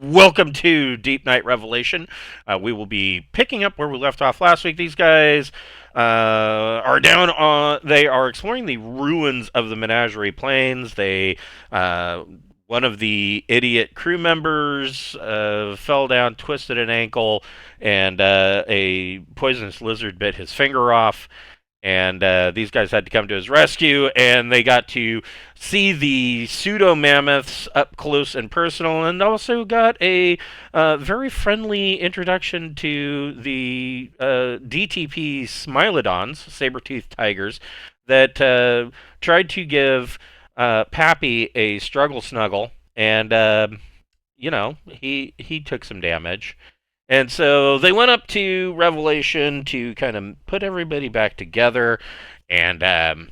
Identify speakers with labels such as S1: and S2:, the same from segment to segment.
S1: Welcome to Deep Night Revelation. We will be picking up where we left off last week. These guys are down on. They are exploring the ruins of the Menagerie Plains. Uh, one of the idiot crew members fell down, twisted an ankle, and a poisonous lizard bit his finger off. And these guys had to come to his rescue, and they got to see the pseudo mammoths up close and personal, and also got a very friendly introduction to the DTP Smilodons, saber-toothed tigers, that tried to give Pappy a struggle snuggle, and he took some damage. And so they went up to Revelation to kind of put everybody back together, and and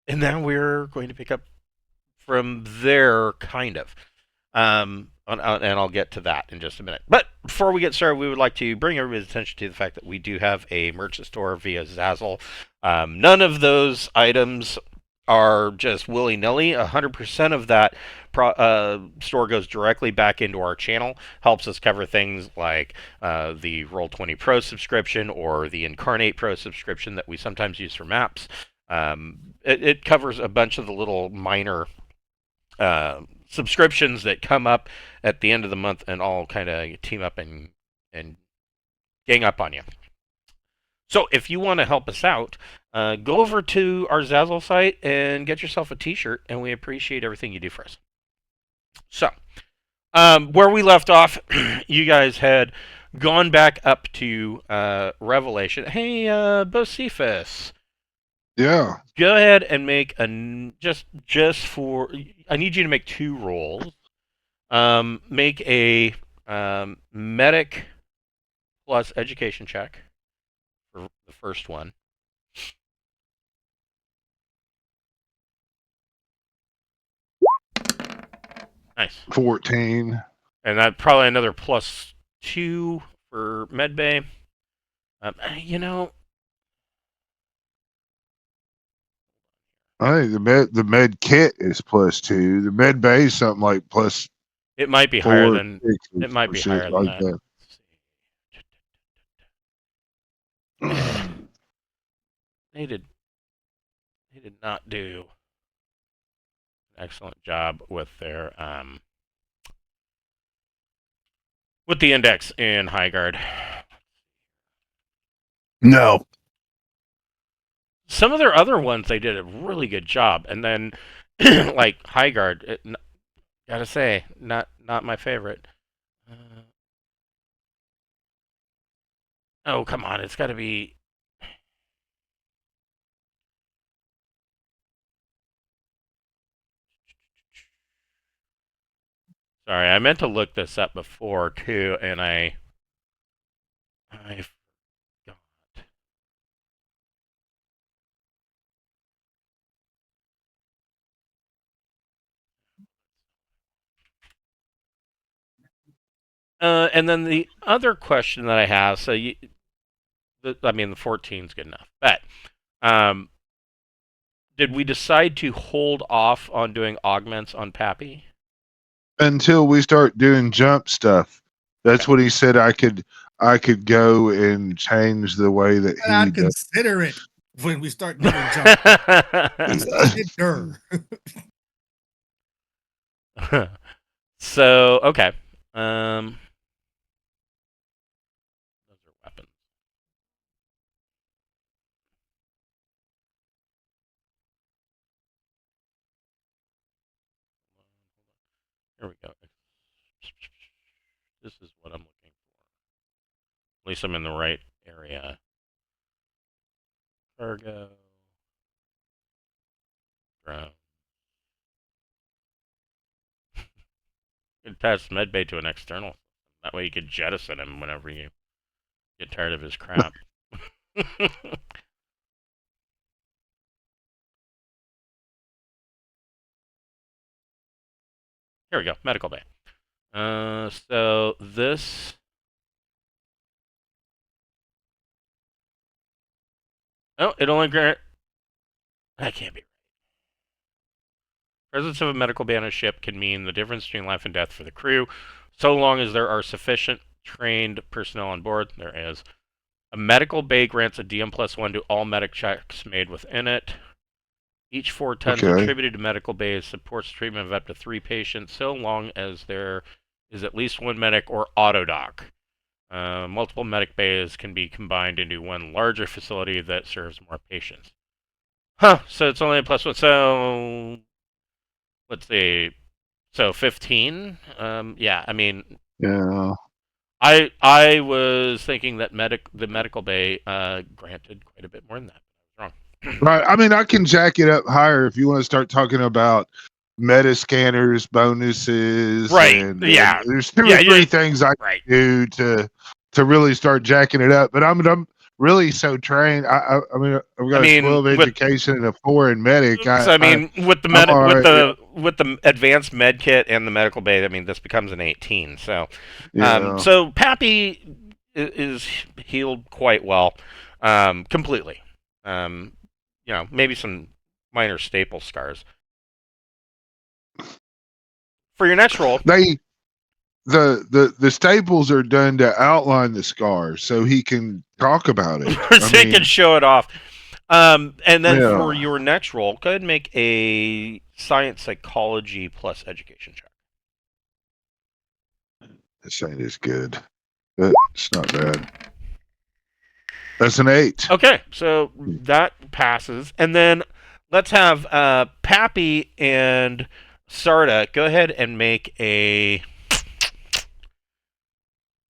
S1: now we're going to pick up from there, kind of. And I'll get to that in just a minute. But before we get started, we would like to bring everybody's attention to the fact that we do have a merchant store via Zazzle. None of those items are just willy nilly. 100% of that store goes directly back into our channel, helps us cover things like the Roll20 Pro subscription or the Incarnate Pro subscription that we sometimes use for maps. It covers a bunch of the little minor subscriptions that come up at the end of the month and all kind of team up and gang up on you. So if you want to help us out, go over to our Zazzle site and get yourself a T-shirt, and we appreciate everything you do for us. So, where we left off, you guys had gone back up to Revelation. Hey, Bocephus,
S2: Yeah.
S1: go ahead and make a just for. I need you to make 2 rolls. Make a medic plus education check for the first one. Nice.
S2: 14.
S1: And that probably another +2 for medbay. You know,
S2: I think the med kit is +2. The med bay is something like plus
S1: it might be higher
S2: 4,
S1: than
S2: 6,
S1: it might
S2: or
S1: be
S2: shit
S1: higher than
S2: like
S1: that.
S2: that.
S1: Eh, they did they did not do an excellent job with their with the index in High Guard.
S2: No.
S1: Some of their other ones they did a really good job, and then like High Guard, gotta say, not my favorite. Uh, oh come on, it's got to be. Sorry, I meant to look this up before too, and I forgot. And then the other question that I have, so I mean, the 14 is good enough, but um, did we decide to hold off on doing augments on Pappy?
S2: Until we start doing jump stuff.
S1: Okay.
S2: That's what he said. I could go and change the way that
S3: And
S2: he
S3: I'd
S2: does.
S3: consider it when we start doing jump. Consider.
S1: So okay. Um, those are weapons. Here we go. This is what I'm looking for. At least I'm in the right area. Cargo. Drone. Attach medbay to an external. That way you could jettison him whenever you get tired of his crap. Here we go. Medical bay. So this. Oh, it only grant. That can't be. Presence of a medical bay on a ship can mean the difference between life and death for the crew, so long as there are sufficient trained personnel on board. There is. A medical bay grants a DM+1 to all medic checks made within it. Each 4 tons
S2: Okay.
S1: attributed to medical bays supports treatment of up to 3 patients, so long as there is at least 1 medic or autodoc. Multiple medic bays can be combined into one larger facility that serves more patients. Huh, so it's only a +1. So, let's see. So 15? Yeah, I mean,
S2: Yeah.
S1: I was thinking that the medical bay granted quite a bit more than that. I was wrong.
S2: Right. I mean, I can jack it up higher if you want to start talking about meta scanners, bonuses,
S1: Right.
S2: and
S1: Yeah.
S2: there's 2
S1: Yeah,
S2: or 3
S1: yeah.
S2: things I
S1: Right.
S2: do to really start jacking it up. But I'm really so trained. I mean, I've got a 12
S1: with
S2: education and a 4 in medic.
S1: so I mean with the
S2: I'm all right.
S1: with the advanced med kit and the medical bay, I mean this becomes an 18. So
S2: Yeah.
S1: so Pappy is healed quite well, completely. You know, maybe some minor staple scars. For your next roll,
S2: The staples are done to outline the scars so he can talk about it.
S1: so you can show it off. And then
S2: Yeah.
S1: for your next roll, go ahead and make a science psychology plus education check.
S2: This ain't as good. But it's not bad. That's an 8.
S1: Okay, so that passes, and then let's have Pappy and Sarda go ahead and make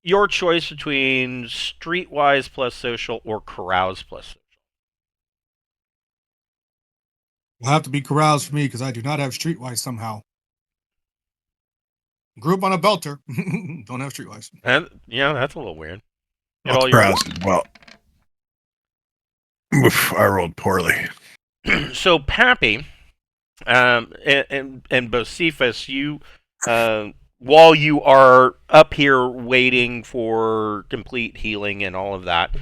S1: your choice between Streetwise plus social or Carouse plus social.
S3: Will have to be caroused for me because I do not have Streetwise somehow. Grew up on a belter. Don't have Streetwise.
S1: And yeah, that's a little weird.
S4: I'll carouse as well. Oof, I rolled poorly.
S1: So Pappy and Bocephus, you while you are up here waiting for complete healing and all of that,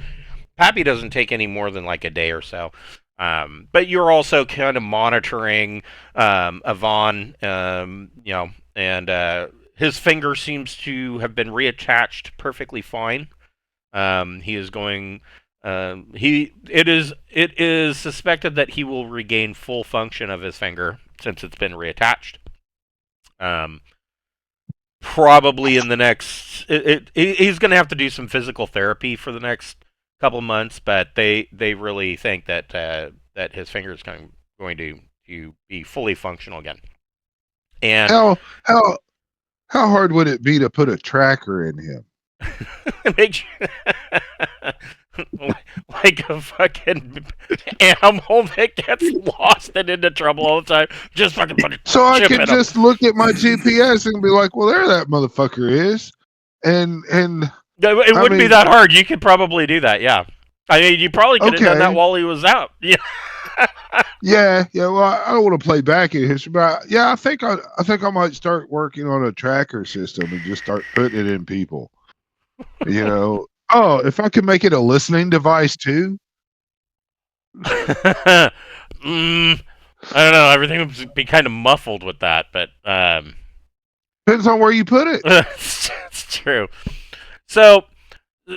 S1: Pappy doesn't take any more than like a day or so. But you're also kind of monitoring Yvonne, you know, and his finger seems to have been reattached perfectly fine. He is going. It is suspected that he will regain full function of his finger since it's been reattached. Probably in the next, he's going to have to do some physical therapy for the next couple months, but they really think that that his finger is going to be fully functional again. And
S2: How hard would it be to put a tracker in him?
S1: make sure, like a fucking animal that gets lost and into trouble all the time. Just fucking put a
S2: So I
S1: chip
S2: could
S1: in
S2: just look at my GPS and be like, "Well, there that motherfucker is," and
S1: it wouldn't be that hard. You could probably do that. Yeah, I mean, you probably could have done that while he was out. Yeah.
S2: Yeah. Well, I don't want to play back in history, but yeah, I think I might start working on a tracker system and just start putting it in people. You know, oh, if I could make it a listening device too.
S1: I don't know. Everything would be kind of muffled with that, but
S2: Depends on where you put it.
S1: it's true. So,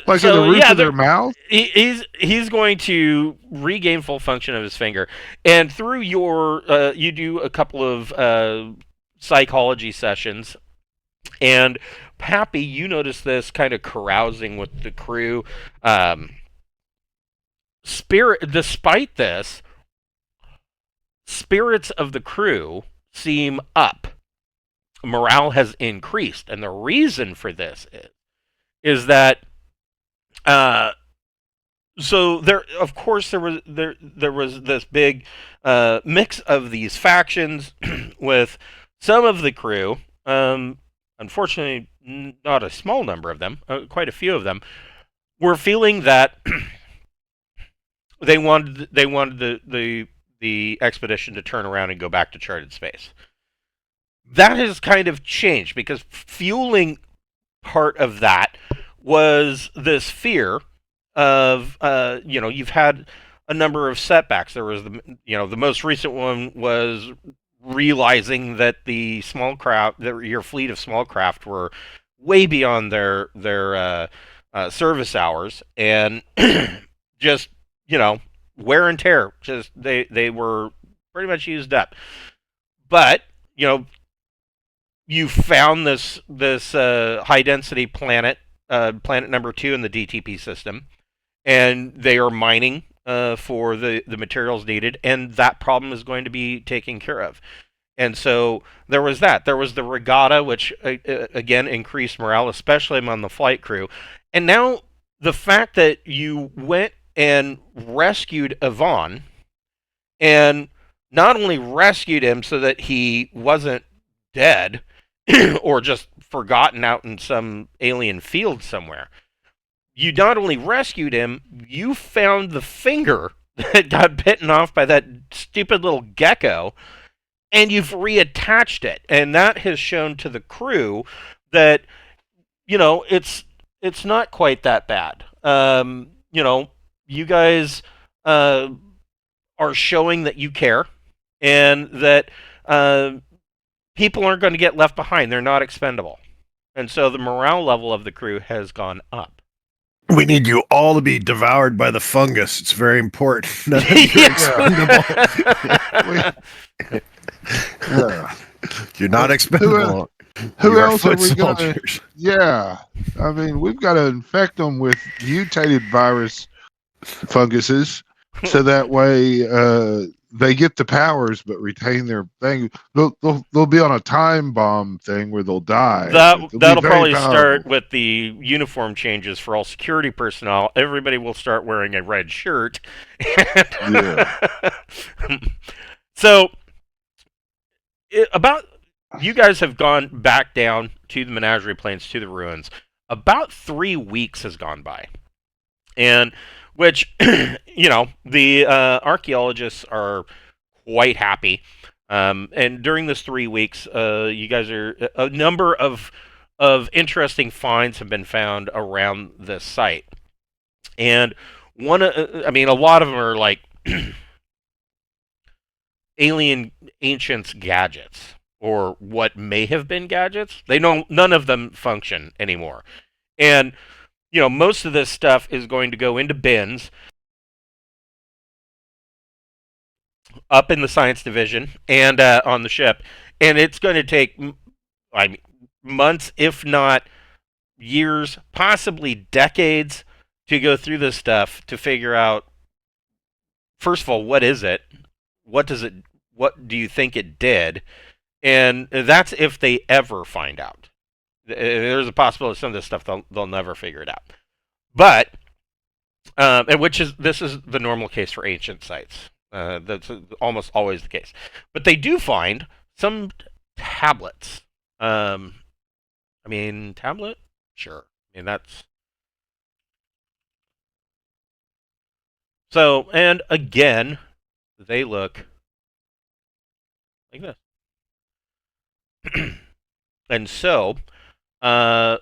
S2: Like in the roof of their mouth.
S1: He's going to regain full function of his finger, and through your you do a couple of psychology sessions, and Pappy, you notice this kind of carousing with the crew. Despite this, spirits of the crew seem up. Morale has increased, and the reason for this is that so there, of course, there was this big mix of these factions with some of the crew. Unfortunately, not a small number of them, quite a few of them, were feeling that they wanted the expedition to turn around and go back to charted space. That has kind of changed because fueling part of that was this fear of you've had a number of setbacks. There was the most recent one was realizing that the small craft, that your fleet of small craft, were way beyond their service hours, and just wear and tear. Just they were pretty much used up. But you found this high density planet, planet number 2 in the DTP system, and they are mining for the materials needed, and that problem is going to be taken care of. And so there was that. There was the regatta, which again increased morale, especially among the flight crew. And now the fact that you went and rescued Yvonne, and not only rescued him so that he wasn't dead or just forgotten out in some alien field somewhere, you not only rescued him, you found the finger that got bitten off by that stupid little gecko, and you've reattached it. And that has shown to the crew that, it's not quite that bad. You guys are showing that you care, and that people aren't going to get left behind. They're not expendable. And so the morale level of the crew has gone up.
S4: We need you all to be devoured by the fungus. It's very important. None of you are expendable. You're not expendable.
S2: Who else are we going to? Yeah. I mean, we've got to infect them with mutated virus funguses, so that way they get the powers but retain their thing. They'll be on a time bomb thing where they'll die.
S1: That'll probably start with the uniform changes for all security personnel. Everybody will start wearing a red shirt. So, you guys have gone back down to the menagerie plains, to the ruins. About 3 weeks has gone by, and which, the archaeologists are quite happy. And during this 3 weeks, you guys a number of interesting finds have been found around this site. And a lot of them are like alien ancients gadgets, or what may have been gadgets. None of them function anymore. And most of this stuff is going to go into bins up in the science division and on the ship, and it's going to take months, if not years, possibly decades, to go through this stuff to figure out, first of all, what is it? What do you think it did? And that's if they ever find out. There's a possibility some of this stuff they'll never figure it out. But and this is the normal case for ancient sites. That's almost always the case. But they do find some tablets. Tablet? Sure. That's... So, and again, they look like this. And so, Sarda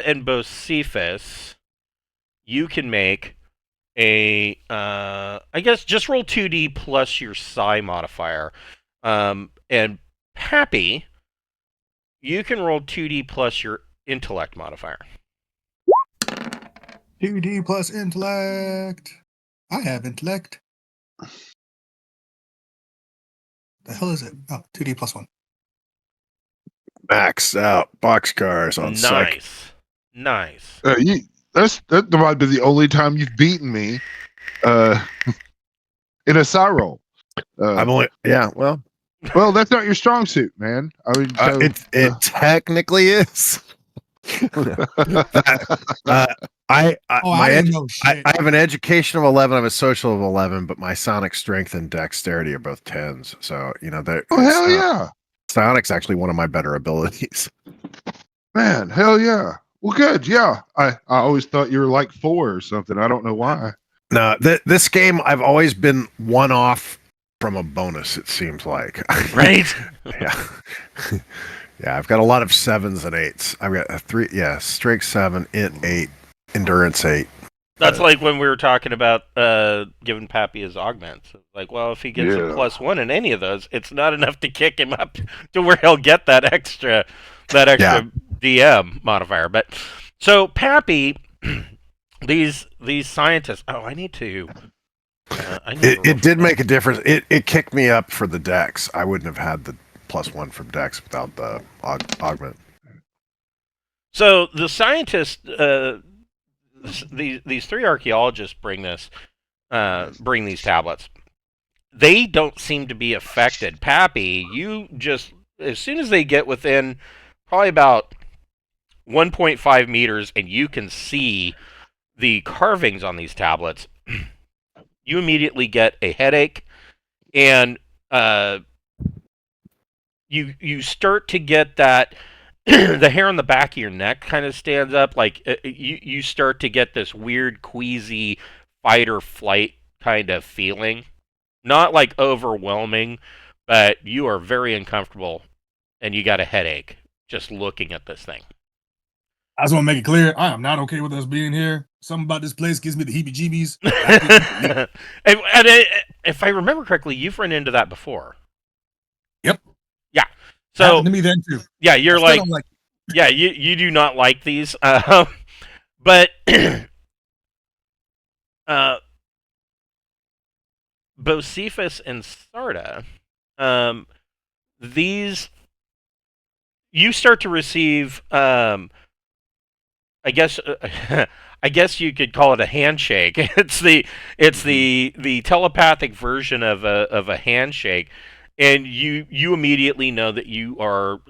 S1: and Bocephus, you can make a, I guess just roll 2d plus your psi modifier. And Pappy, you can roll 2d plus your intellect modifier.
S3: 2D plus intellect. I have intellect. The hell is it? Oh, 2D plus 1.
S4: Max out boxcars on site.
S1: Nice.
S2: That might be the only time you've beaten me in a psi roll.
S4: Well,
S2: that's not your strong suit, man. I mean,
S4: it technically is. I have an education of 11. I have a social of 11, but my sonic strength and dexterity are both 10s. So
S2: hell yeah!
S4: Sonic's actually one of my better abilities.
S2: Man, hell yeah! Well, good. Yeah, I always thought you were like 4 or something. I don't know why.
S4: No, this game I've always been one off from a bonus. It seems like,
S1: right?
S4: Yeah. Yeah, I've got a lot of 7s and 8s. I've got a 3, strength 7, int 8, endurance 8.
S1: That's like when we were talking about giving Pappy his augments. Like, well, if he gets a +1 in any of those, it's not enough to kick him up to where he'll get that extra DM modifier. But so Pappy, these scientists. Oh, I need to.
S4: It did make a difference. It kicked me up for the Dex. I wouldn't have had the +1 from Dex without the augment.
S1: So the scientists, these three archaeologists bring these tablets. They don't seem to be affected. Pappy, you just, as soon as they get within probably about 1.5 meters and you can see the carvings on these tablets, you immediately get a headache, and you start to get that the hair on the back of your neck kind of stands up. Like you start to get this weird queasy fight or flight kind of feeling. Not like overwhelming, but you are very uncomfortable and you got a headache just looking at this thing.
S3: I just want to make it clear, I am not okay with us being here. Something about this place gives me the heebie-jeebies.
S1: and if I remember correctly, you've run into that before.
S3: Yep.
S1: Yeah. So
S3: happened to me then too.
S1: Yeah, you're like yeah, you do not like these. But Bocephus and Sarda, these you start to receive I guess you could call it a handshake. It's the telepathic version of a handshake, and you immediately know that you are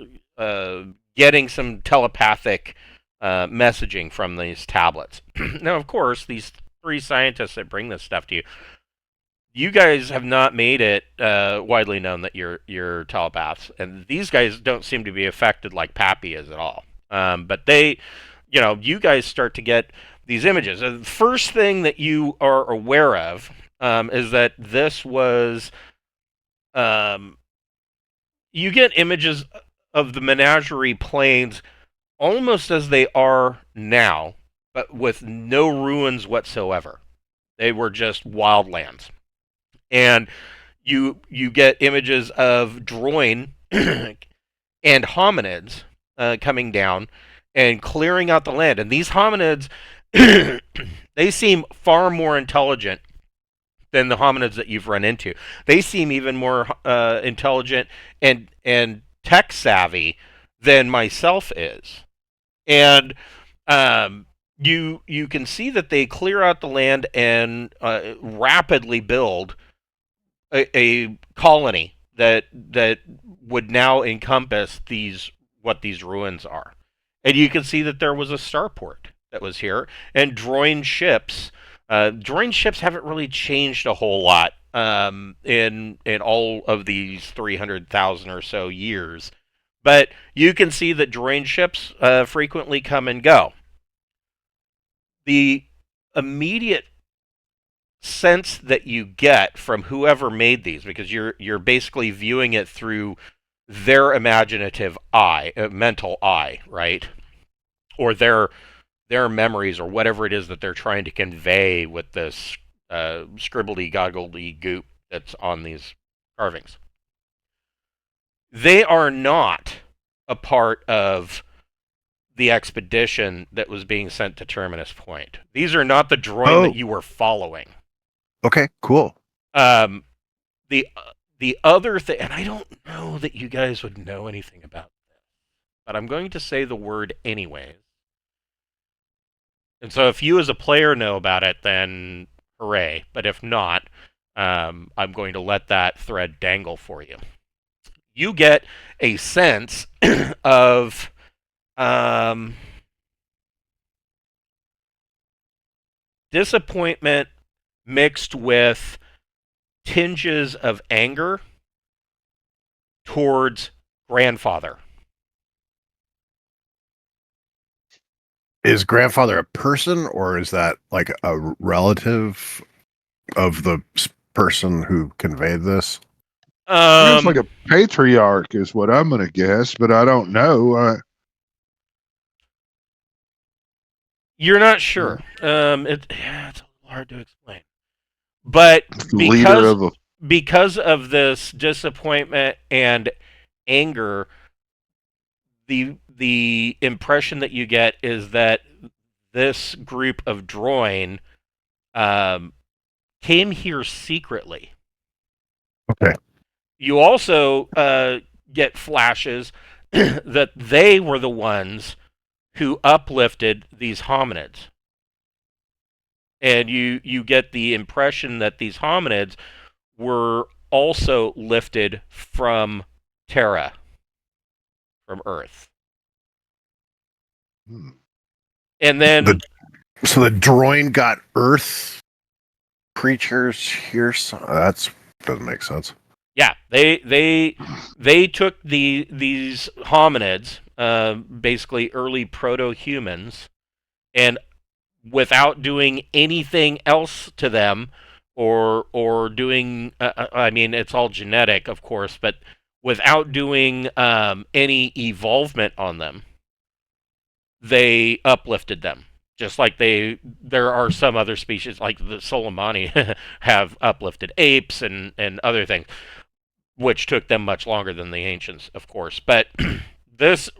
S1: getting some telepathic messaging from these tablets. Now, of course, these three scientists that bring this stuff to you, you guys have not made it widely known that you're telepaths, and these guys don't seem to be affected like Pappy is at all. But they, you guys start to get these images. And the first thing that you are aware of is that this was, you get images of the menagerie plains almost as they are now, but with no ruins whatsoever. They were just wildlands. And you get images of droin and hominids coming down and clearing out the land. And these hominids, they seem far more intelligent than the hominids that you've run into. They seem even more intelligent and tech savvy than myself is. And you can see that they clear out the land and rapidly build a colony that would now encompass what these ruins are. And you can see that there was a starport that was here, and droid ships. Droid ships haven't really changed a whole lot in all of these 300,000 or so years, but you can see that droid ships frequently come and go. The immediate sense that you get from whoever made these, because you're basically viewing it through their imaginative eye, mental eye, right? Or their memories, or whatever it is that they're trying to convey with this scribbly goggledy goop that's on these carvings. They are not a part of the expedition that was being sent to Terminus Point. These are not the droid that you were following.
S4: Okay, cool.
S1: The other thing, and I don't know that you guys would know anything about this, but I'm going to say the word anyways. And so if you as a player know about it, then hooray. But if not, I'm going to let that thread dangle for you. You get a sense of disappointment mixed with tinges of anger towards grandfather.
S4: Is grandfather a person, or is that like a relative of the person who conveyed this?
S2: It's like a patriarch is what I'm going to guess, but I don't know.
S1: You're not sure. It's a little hard to explain. But
S2: The leader of a
S1: because of this disappointment and anger, the impression that you get is that this group of droin um, came here secretly.
S4: Okay.
S1: You also get flashes that they were the ones who uplifted these hominids. And you get the impression that these hominids were also lifted from Terra, from Earth.
S2: Hmm.
S1: And then
S4: So the droid got Earth creatures here. So that's doesn't make sense.
S1: yeah, they took these hominids, basically early proto-humans, and without doing anything else to them, or doing, I mean, it's all genetic, of course, but without doing any evolvement on them, they uplifted them. Just like there are some other species, like the Soleimani, have uplifted apes and other things, which took them much longer than the ancients, of course. But this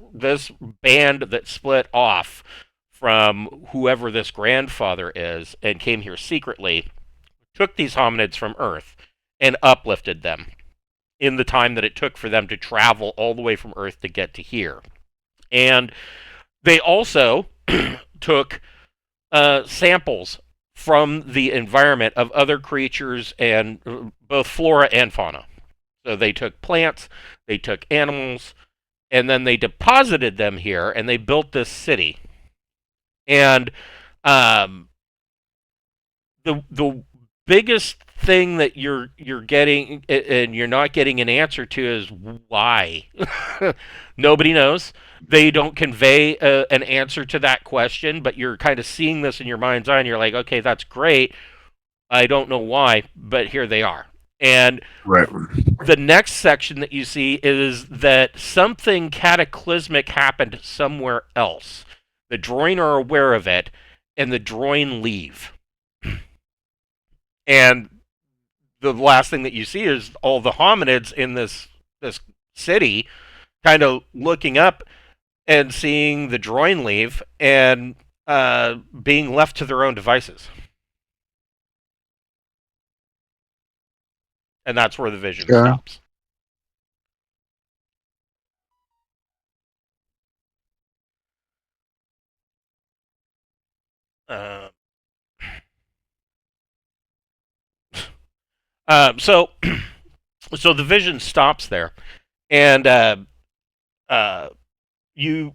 S1: band that split off from whoever this grandfather is and came here secretly took these hominids from Earth and uplifted them in the time that it took for them to travel all the way from Earth to get to here. And they also took samples from the environment of other creatures and both flora and fauna. So they took plants, they took animals, and then they deposited them here, and they built this city. And the biggest thing that you're getting and you're not getting an answer to is why. Nobody knows. They don't convey an answer to that question, but you're kind of seeing this in your mind's eye, and you're like, okay, that's great. I don't know why, but here they are. And
S4: Right.
S1: the next section that you see is that something cataclysmic happened somewhere else. The droin are aware of it, and the droin leave. And the last thing that you see is all the hominids in this city kind of looking up and seeing the droin leave and being left to their own devices. And that's where the vision stops. So the vision stops there, and you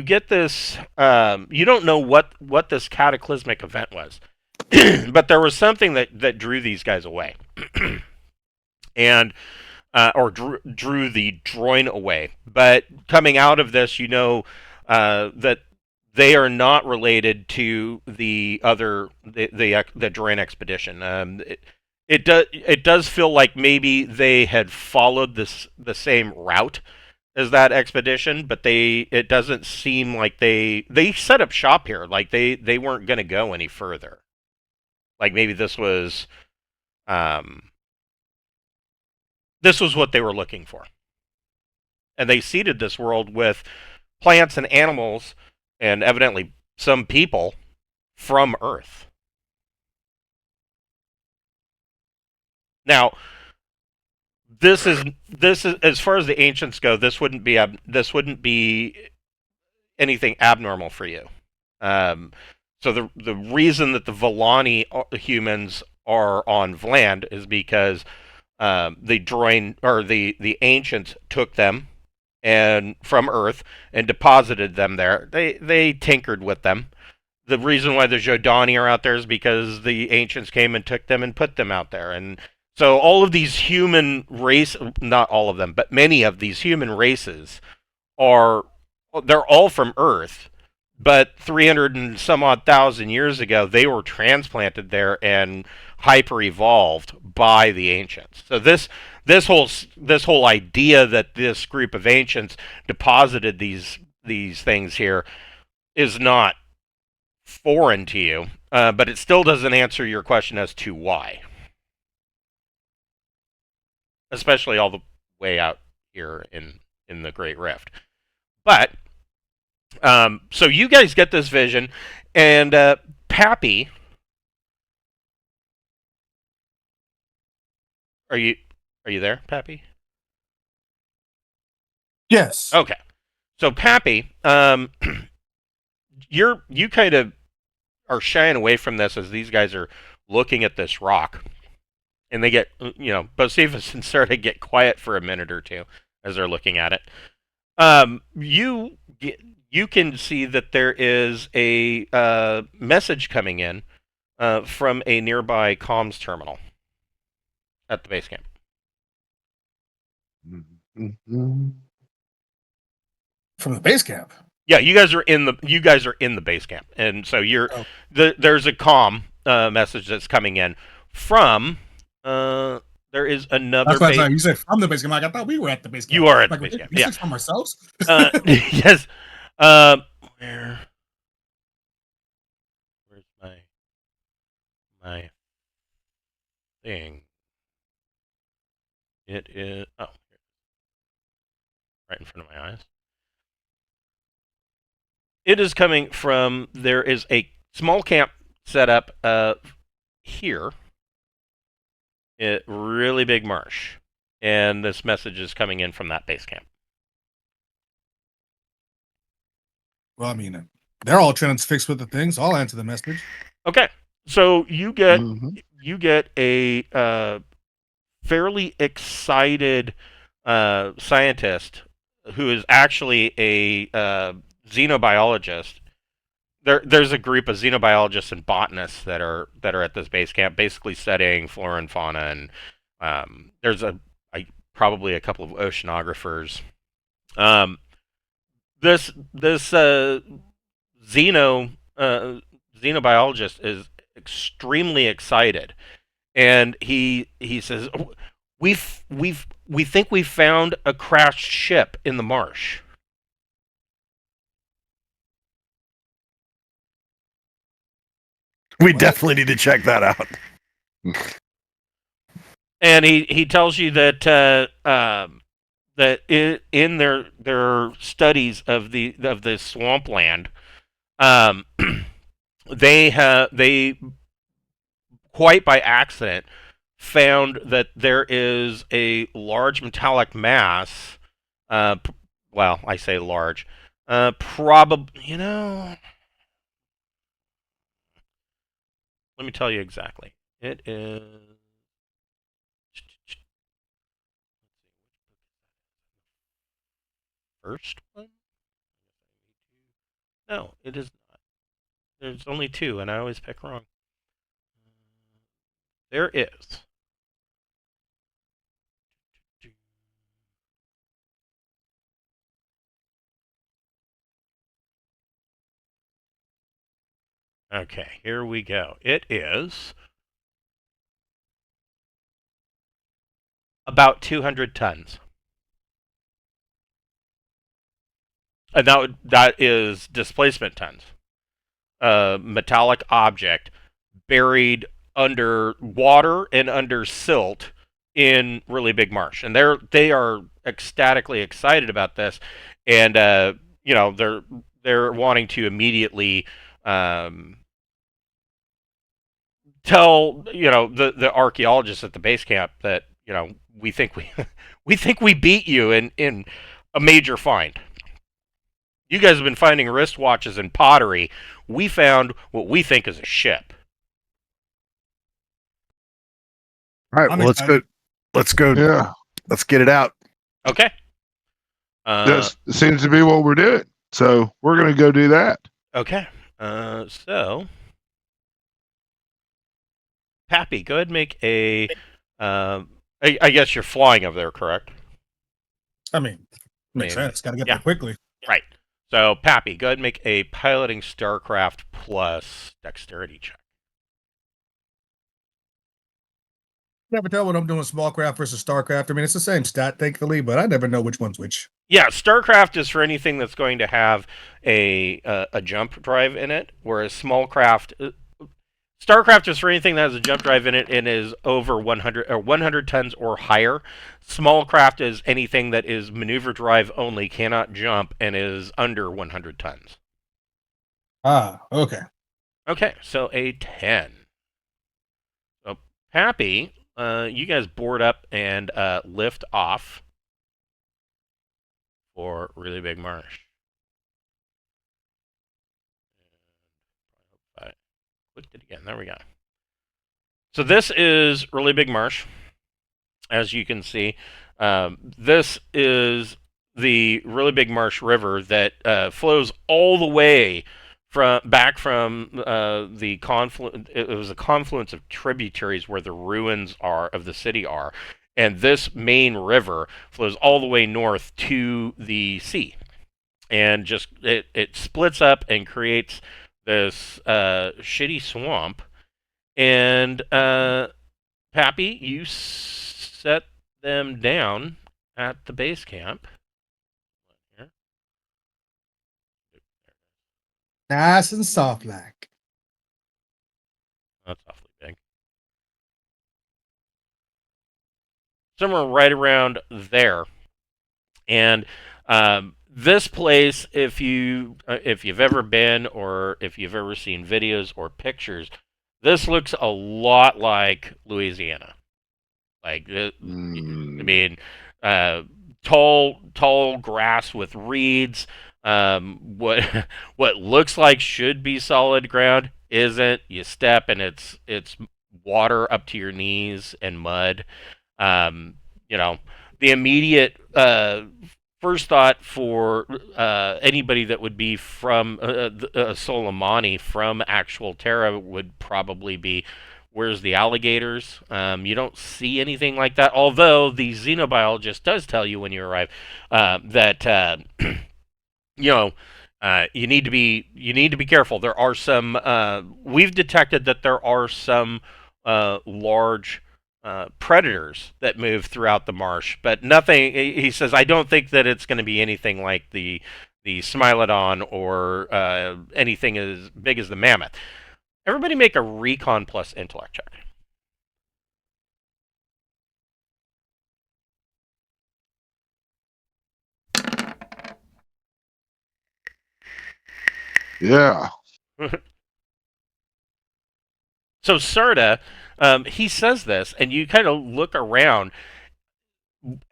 S1: get this. You don't know what this cataclysmic event was, but there was something that drew these guys away, and or drew the droin away. But coming out of this, you know that they are not related to the other the droin expedition. It does feel like maybe they had followed the same route as that expedition, but it doesn't seem like they set up shop here. Like they weren't going to go any further. Like maybe this was what they were looking for, and they seeded this world with plants and animals, and evidently some people from Earth. Now, this is as far as the ancients go. This wouldn't be anything abnormal for you. So the reason that the Volani humans are on Vland is because the droin or the ancients took them and from Earth and deposited them there. They tinkered with them. The reason why the Jodani are out there is because the ancients came and took them and put them out there. And so all of these human race, not all of them, but many of these human races they're all from Earth, but 300 and some odd thousand years ago, they were transplanted there and hyper evolved by the ancients. So this whole idea that this group of ancients deposited these things here is not foreign to you, but it still doesn't answer your question as to why, especially all the way out here in the Great Rift. But so you guys get this vision, and Pappy, are you there, Pappy?
S3: Yes.
S1: Okay. So Pappy, you kind of are shying away from this as these guys are looking at this rock, and they get, Bocephus and Serta get quiet for a minute or two as they're looking at it. You can see that there is a message coming in from a nearby comms terminal at the base camp.
S3: From the base camp.
S1: Yeah, you guys are in the base camp, and so there's a comm message that's coming in from. There is another.
S3: That's what I thought. You said from the base camp. Like, I thought we were at the base camp.
S1: You are at
S3: like,
S1: the base camp.
S3: Yeah.
S1: Yeah.
S3: From ourselves.
S1: Yes. Where's my thing? It is right in front of my eyes. It is coming from. There is a small camp set up here. Really big marsh, and this message is coming in from that base camp.
S3: Well, I mean, they're all transfixed with the thing, so I'll answer the message.
S1: Okay, so you get a fairly excited scientist who is actually a xenobiologist. There's a group of xenobiologists and botanists that are at this base camp, basically studying flora and fauna, and there's probably a couple of oceanographers. This xenobiologist is extremely excited, and he says, we think we found a crashed ship in the marsh.
S4: We definitely need to check that out.
S1: And he tells you that that in their studies of the swampland, they quite by accident found that there is a large metallic mass. Well, I say large. Probably, let me tell you exactly. It is. First one? No, it is not. There's only two, and I always pick wrong. There is. Okay, here we go. It is about 200 tons. And that is displacement tons. A metallic object buried under water and under silt in really big marsh, and they are ecstatically excited about this, and they're wanting to immediately tell the archaeologists at the base camp that we think we beat you in a major find. You guys have been finding wristwatches and pottery. We found what we think is a ship.
S4: All right, well, let's go. Let's go.
S2: Yeah.
S4: Let's get it out.
S1: Okay.
S2: That seems to be what we're doing. So we're going to go do that.
S1: Okay. So, Pappy, go ahead and make a. I guess you're flying over there, correct?
S3: I mean, makes sense. Got to get there quickly.
S1: Right. So, Pappy, go ahead and make a piloting StarCraft plus dexterity check.
S3: Never tell when I'm doing small craft versus StarCraft. I mean, it's the same stat, thankfully, but I never know which one's which.
S1: Yeah, StarCraft is for anything that's going to have a jump drive in it, whereas StarCraft is for anything that has a jump drive in it and is over 100 tons or higher. Small craft is anything that is maneuver drive only, cannot jump, and is under 100 tons.
S3: Ah, okay.
S1: Okay, so a 10. So, Pappy, you guys board up and lift off for Really Big Marsh. I clicked it again. There we go. So this is Really Big Marsh, as you can see. This is the Really Big Marsh River that flows all the way from the confluence. It was a confluence of tributaries where the ruins are of the city are, and this main river flows all the way north to the sea, and just it splits up and creates this shitty swamp. And Pappy, you set them down at the base camp.
S3: Nice and soft like.
S1: That's awfully big. Somewhere right around there. And this place, if you've ever been or if you've ever seen videos or pictures, this looks a lot like Louisiana. Like, I mean, tall grass with reeds. What looks like should be solid ground isn't. You step and it's water up to your knees and mud. You know, the immediate first thought for anybody that would be from Soleimani from actual Terra would probably be, where's the alligators? You don't see anything like that. Although the xenobiologist does tell you when you arrive that you know you need to be careful. There are some. We've detected that there are some large predators that move throughout the marsh, but nothing. He says, I don't think that it's going to be anything like the Smilodon or anything as big as the mammoth. Everybody make a recon plus intellect check.
S2: Yeah.
S1: So Serta, he says this, and you kind of look around.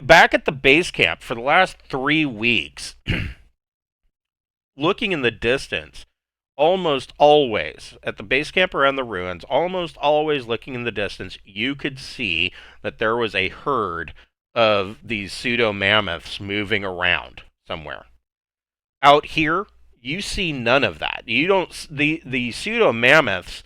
S1: Back at the base camp for the last 3 weeks, looking in the distance, almost always at the base camp around the ruins, almost always looking in the distance, you could see that there was a herd of these pseudo mammoths moving around somewhere. Out here, you see none of that. You don't the pseudo mammoths.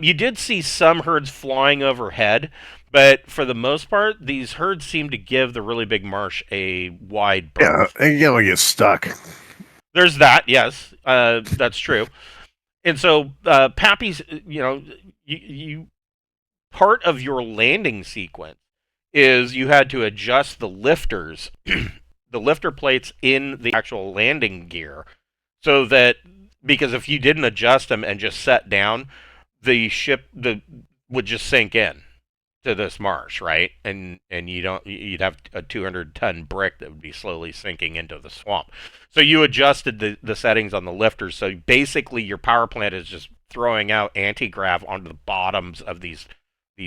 S1: You did see some herds flying overhead, but for the most part, these herds seem to give the Really Big Marsh a wide berth.
S4: Yeah, you know, get stuck.
S1: There's that, yes, that's true. And so, Pappy's, you part of your landing sequence is you had to adjust the lifters, the lifter plates in the actual landing gear, so that because if you didn't adjust them and just set down, the ship would just sink in to this marsh, right? And you'd have a 200-ton brick that would be slowly sinking into the swamp. So you adjusted the settings on the lifters. So basically, your power plant is just throwing out anti-grav onto the bottoms of these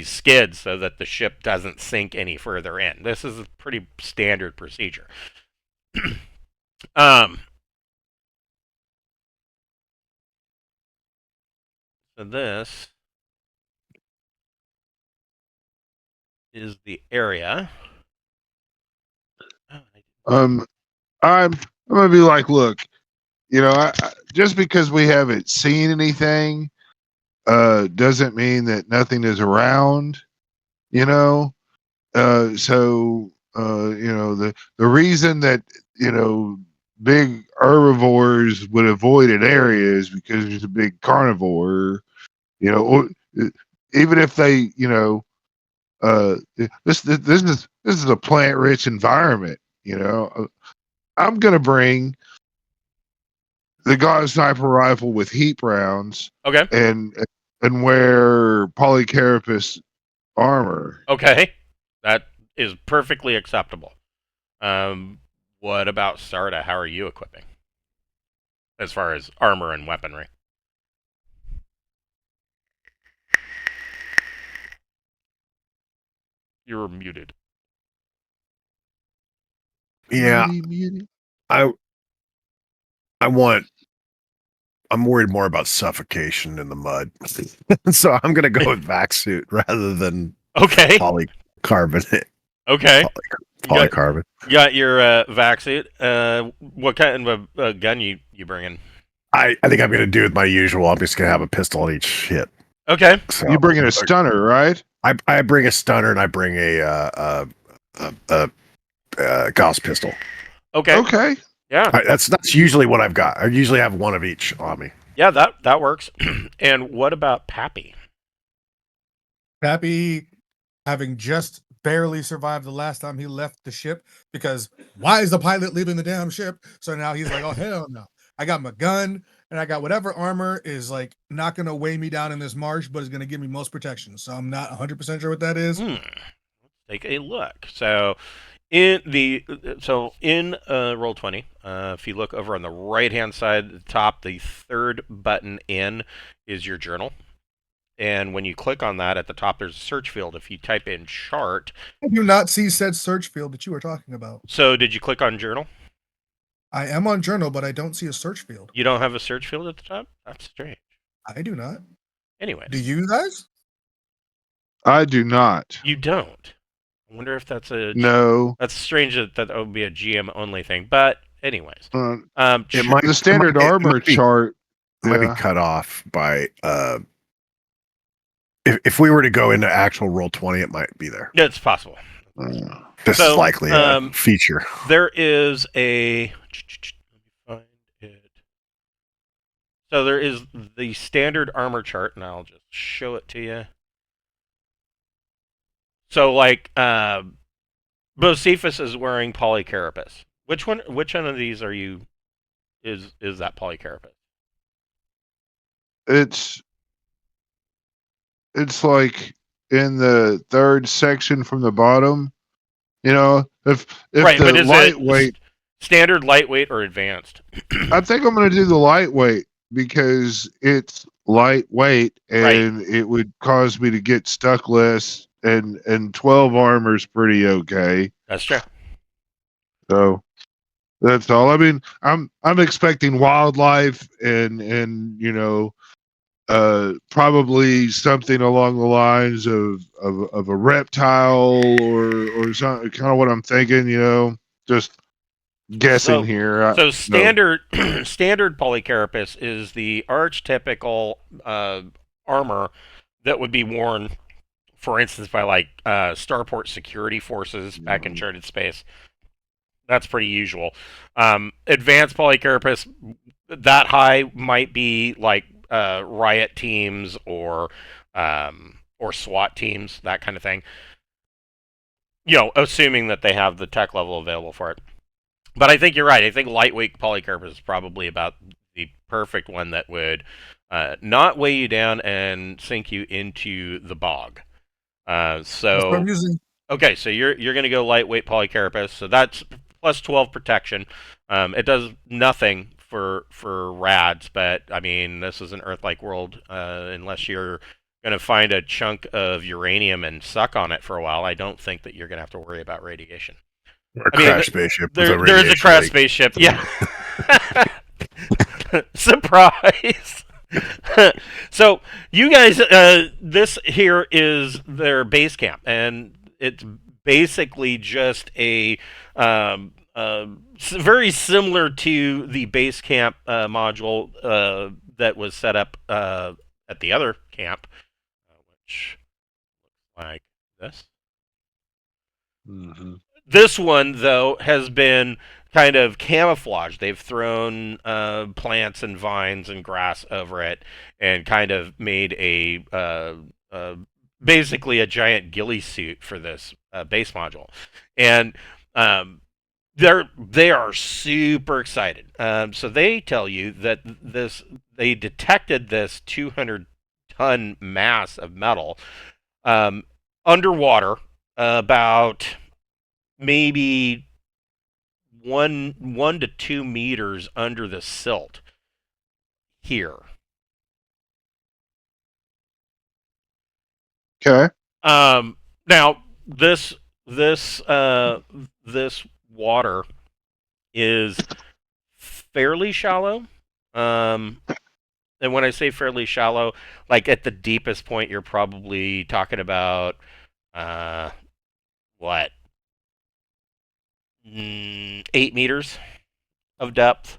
S1: skids so that the ship doesn't sink any further in. This is a pretty standard procedure. So this is the area.
S2: I'm gonna be like, look, just because we haven't seen anything, doesn't mean that nothing is around. The reason that big herbivores would avoid an area is because there's a big carnivore. Or, even if they, this is a plant rich environment. I'm gonna bring the Gauss sniper rifle with heat rounds
S1: Okay.
S2: and wear Polycarpus armor.
S1: Okay. That is perfectly acceptable. What about Sarda? How are you equipping? As far as armor and weaponry. You're muted.
S4: Yeah,
S2: Muty.
S4: I want. I'm worried more about suffocation in the mud, so I'm gonna go with vac suit rather than
S1: Okay.
S4: polycarbonate.
S1: Okay.
S4: Polycarbonate.
S1: You got your vac suit. What kind of gun you bringing?
S4: I think I'm gonna do with my usual. I'm just gonna have a pistol on each hit.
S1: Okay.
S4: So
S2: You bringing a stunner, right?
S4: I bring a stunner and I bring a Gauss pistol.
S1: Okay.
S2: Okay.
S1: Yeah.
S4: That's usually what I've got. I usually have one of each on me.
S1: Yeah, that works. And what about Pappy?
S3: Pappy, having just barely survived the last time he left the ship, because why is the pilot leaving the damn ship? So now he's like, oh hell no. I got my gun and I got whatever armor is like not gonna weigh me down in this marsh, but is gonna give me most protection. So I'm not 100% sure what that is.
S1: Let's take a look. So in Roll20, if you look over on the right hand side at the top, the third button in is your journal. And when you click on that, at the top there's a search field. If you type in chart.
S3: I do not see said search field that you are talking about.
S1: So did you click on journal?
S3: I am on journal, but I don't see a search field.
S1: You don't have a search field at the top? That's strange.
S3: I do not.
S1: Anyway.
S3: Do you guys?
S2: I do not.
S1: You don't. I wonder if that's a...
S2: No.
S1: That's strange that would be a GM only thing. But anyways.
S2: The standard armor chart
S4: might be cut off by... If we were to go into actual Roll20, it might be there.
S1: It's possible.
S4: This is likely a feature.
S1: There is a... Let me find it. So there is the standard armor chart, and I'll just show it to you. So, like, Bocephus is wearing Polycarpus. Which one of these are you... Is that Polycarpus?
S2: It's like in the third section from the bottom. You know, if
S1: right,
S2: the
S1: but is
S2: lightweight,
S1: standard, lightweight, or advanced?
S2: I think I'm going to do the lightweight because it's lightweight and it would cause me to get stuck less. And 12 armor is pretty okay.
S1: That's true.
S2: So that's all. I mean, I'm expecting wildlife and you know. Probably something along the lines of a reptile or something. Kind of what I'm thinking, you know. Just guessing here.
S1: So standard standard Polycarpus is the archetypical armor that would be worn, for instance, by like starport security forces back in charted space. That's pretty usual. Advanced Polycarpus, that high might be like riot teams or SWAT teams, that kind of thing. You know, assuming that they have the tech level available for it. But I think you're right. I think lightweight Polycarpus is probably about the perfect one that would not weigh you down and sink you into the bog.
S3: That's what I'm using.
S1: Okay, so you're going to go lightweight Polycarpus. So that's plus 12 protection. It does nothing for rads, but I mean, this is an Earth-like world. Unless you're going to find a chunk of uranium and suck on it for a while, I don't think that you're going to have to worry about radiation.
S4: Or a crash spaceship.
S1: There's a crash spaceship. Yeah. Surprise. So you guys, this here is their base camp, and it's basically just a very similar to the base camp module that was set up at the other camp, which looks like this.
S2: Mm-hmm.
S1: This one, though, has been kind of camouflaged. They've thrown plants and vines and grass over it and kind of made basically a giant ghillie suit for this base module. And they are super excited. So they tell you that they detected this 200-ton mass of metal um, underwater, about maybe 1 to 2 meters under the silt here.
S2: Okay.
S1: Now this water is fairly shallow. Um, and when I say fairly shallow, like at the deepest point, you're probably talking about uh, what 8 meters of depth.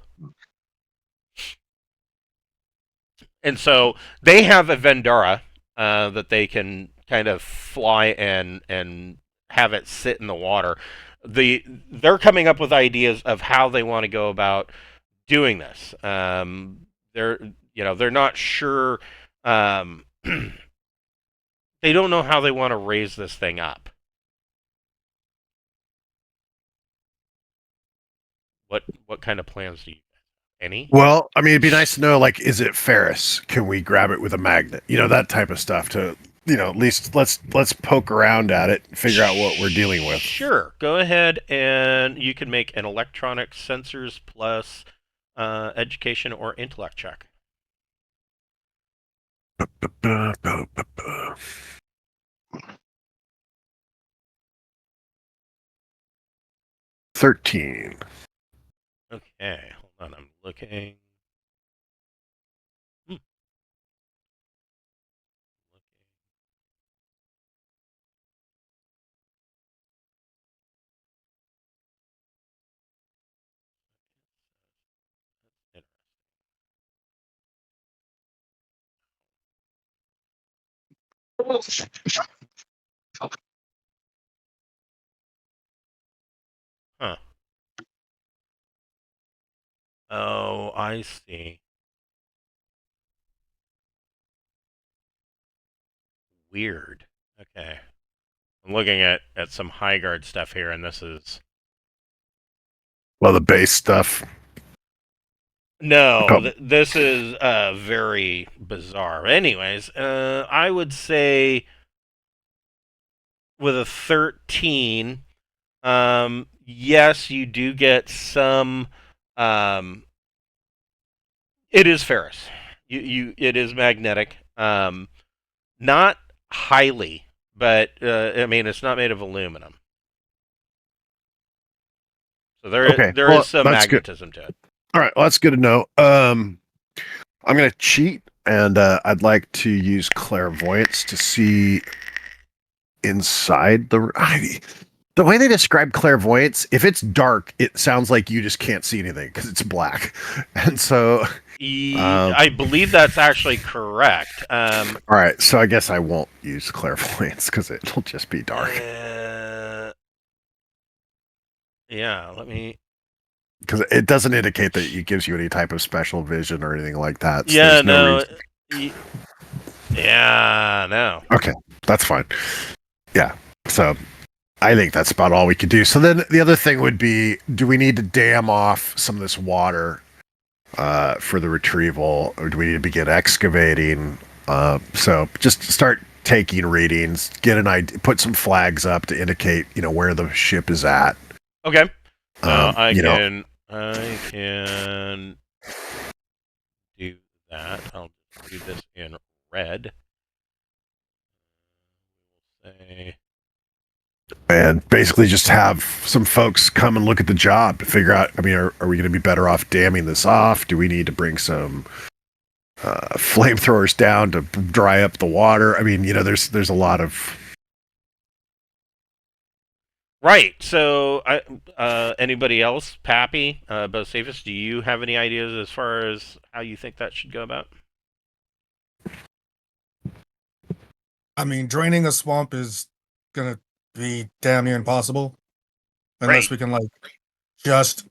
S1: And so they have a Vendora that they can kind of fly and have it sit in the water. They're coming up with ideas of how they want to go about doing this. They're not sure. Um, they don't know how they want to raise this thing up. What kind of plans do you have? Any?
S4: Well, I mean, it'd be nice to know, like, is it ferrous? Can we grab it with a magnet? You know, that type of stuff to, at least let's poke around at it and figure out what we're dealing with.
S1: Sure. Go ahead and you can make an electronic sensors plus education or intellect check.
S4: 13.
S1: Okay, hold on. I'm looking. Hmm. Huh. Oh, I see. Weird. Okay. I'm looking at some high guard stuff here, and this is
S4: Well, the base stuff.
S1: no.
S4: Oh,
S1: This is very bizarre. Anyways, I would say with a 13, yes, you do get some. Um, it is ferrous. It is magnetic. Not highly, but I mean, it's not made of aluminum. So
S4: okay.
S1: there
S4: Well,
S1: is some
S4: that's good.
S1: magnetism to it.
S4: All right. Well, that's good to know. I'm gonna cheat, and I'd like to use clairvoyance to see inside the way they describe clairvoyance. If it's dark, it sounds like you just can't see anything because it's black, and so.
S1: I believe that's actually correct.
S4: All right, so I guess I won't use clairvoyance because it'll just be dark.
S1: Yeah, let me.
S4: Because it doesn't indicate that it gives you any type of special vision or anything like that. So
S1: Yeah,
S4: there's no
S1: no.
S4: reason.
S1: Yeah, no.
S4: Okay, that's fine. Yeah, so I think that's about all we could do. So then the other thing would be, do we need to dam off some of this water for the retrieval, or do we need to begin excavating? So just start taking readings, get an idea, put some flags up to indicate, where the ship is at.
S1: Okay. So I
S4: you know,
S1: can do that. I'll do this in red. Say
S4: and basically just have some folks come and look at the job to figure out. I mean, are we going to be better off damming this off? Do we need to bring some flamethrowers down to dry up the water? I mean, there's a lot of.
S1: right. So, anybody else, Pappy, Bocephus, do you have any ideas as far as how you think that should go about?
S3: I mean, draining a swamp is gonna be damn near impossible unless
S1: Right.
S3: we can just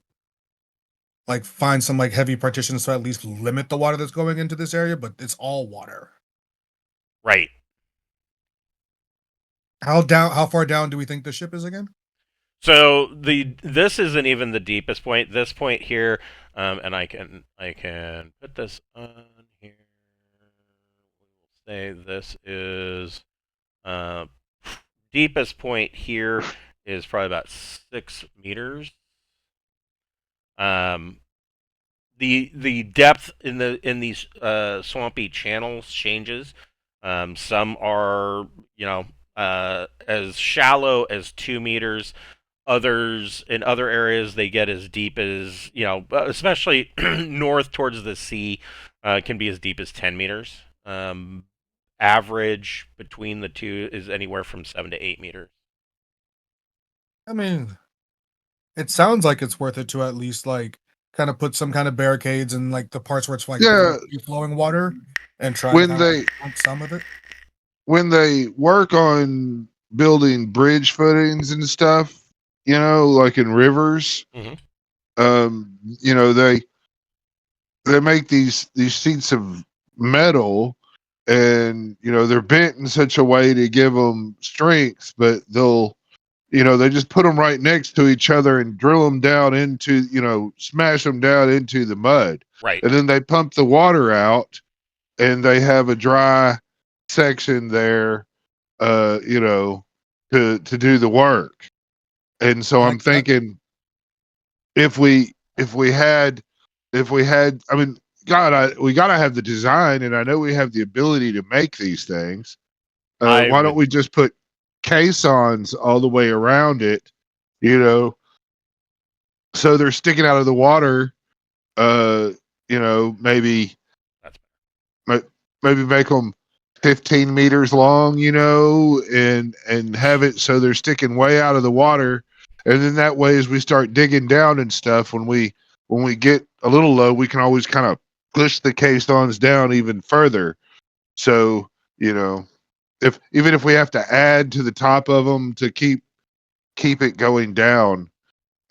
S3: find some heavy partitions to at least limit the water that's going into this area. But it's all water.
S1: Right.
S3: How far down do we think the ship is again?
S1: So this isn't even the deepest point. This point here, and I can put this on here. We'll say this is uh, deepest point here is probably about 6 meters. Um, the depth in these swampy channels changes. Some are as shallow as 2 meters. Others in other areas they get as deep as especially north towards the sea, can be as deep as 10 meters. Average between the two is anywhere from 7 to 8 meters.
S3: I mean, it sounds like it's worth it to at least like kind of put some kind of barricades in like the parts where it's like
S2: Yeah,
S3: free flowing water and try to
S2: when
S3: kind of
S2: they
S3: pump some of it.
S2: when they work on building bridge footings and stuff, like in rivers,
S1: Mhm.
S2: They make these sheets of metal, and they're bent in such a way to give them strength, but they just put them right next to each other and drill them down into, smash them down into the mud,
S1: Right.
S2: and then they pump the water out, and they have a dry section there, to do the work. And so
S3: Like
S2: I'm
S3: that.
S2: thinking, if we had, I mean, God, we gotta have the design, and I know we have the ability to make these things.
S1: I
S2: Why don't
S1: would
S2: we just put caissons all the way around it, you know, so they're sticking out of the water, uh, maybe
S1: that's
S2: maybe make them 15 meters long, and have it so they're sticking way out of the water, and then that way, as we start digging down and stuff, when we get a little low, we can always kind of push the caissons down even further. So if even if we have to add to the top of them to keep it going down,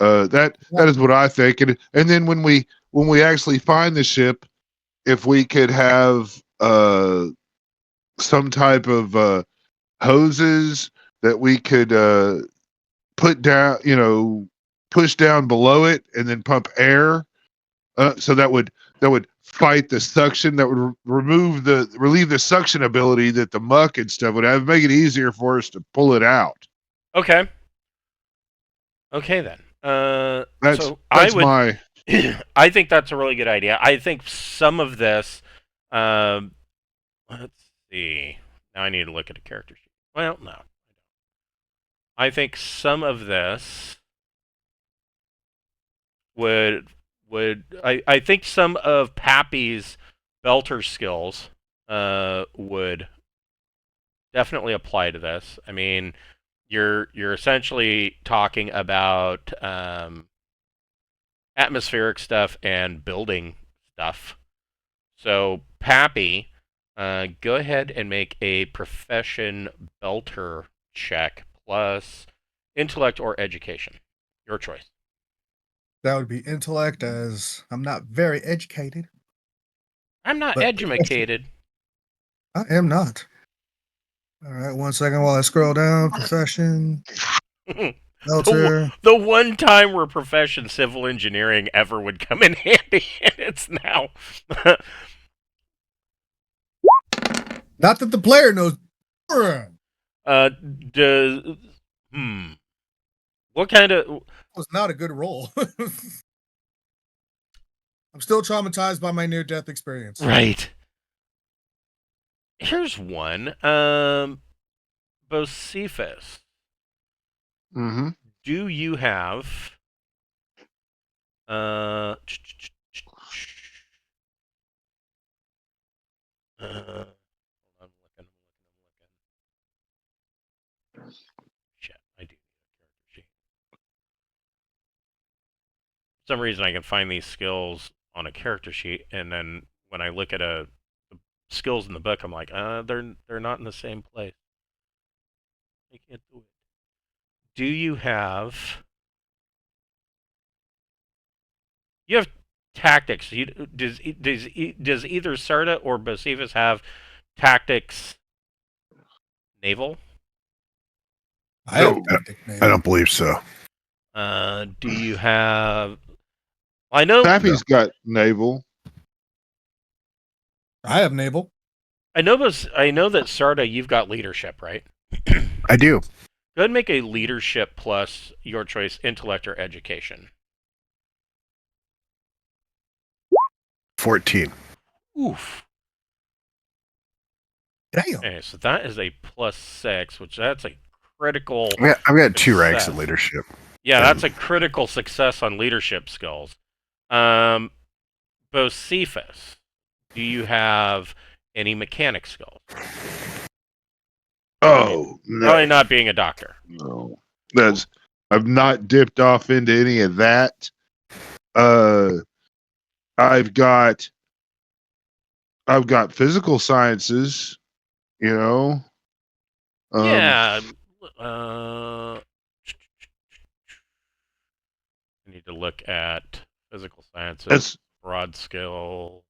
S2: that is what I think. And then when we actually find the ship, if we could have some type of hoses that we could put down, push down below it, and then pump air, so that would fight the suction, that would relieve the suction ability that the muck and stuff would have, make it easier for us to pull it out.
S1: okay. Okay then.
S2: That's
S1: So I
S2: that's
S1: would.
S2: my
S1: I think that's a really good idea. I think some of this. Let's see. Now I need to look at a character sheet. Well, no. I think some of this would I think some of Pappy's belter skills would definitely apply to this. I mean, you're essentially talking about atmospheric stuff and building stuff. So Pappy, go ahead and make a profession belter check plus intellect or education. Your choice.
S3: That would be intellect, as I'm not very educated.
S1: I'm not
S3: But
S1: educated.
S3: I am not. All right, 1 second while I scroll down. Profession,
S1: the,
S3: belter.
S1: the one time where profession civil engineering ever would come in handy, and it's now.
S3: Not that the player knows.
S1: Does what kind of
S3: Was not a good roll. I'm still traumatized by my near-death experience.
S1: right? Here's one. Bocephus,
S2: mm-hmm.
S1: do you have I'm looking. Shit, I do need a character sheet. For some reason, I can find these skills on a character sheet, and then when I look at the skills in the book, I'm like, they're not in the same place. I can't do it. Do you have? You have tactics. Does either Sarda or Bocephus have tactics naval?
S3: I have
S2: No.
S3: tactic
S4: I
S3: naval.
S4: don't believe so.
S1: Do you have? I know.
S2: Pappy's got naval.
S3: I have naval.
S1: I know. I know that Sarda, you've got leadership, right?
S4: I do.
S1: Go ahead and make a leadership plus your choice, intellect or education.
S4: 14.
S1: Oof.
S3: Damn.
S1: Okay, so that is a +6, which that's a critical.
S4: I've got 2 ranks in
S1: success.
S4: leadership.
S1: Yeah, that's a critical success on leadership skills. Bocephus, do you have any mechanic skills?
S2: Oh
S1: Probably
S2: no,
S1: not being a doctor.
S2: no. That's I've not dipped off into any of that. I've got physical sciences. You know.
S1: Yeah. I need to look at physical sciences,
S2: That's
S1: broad skill.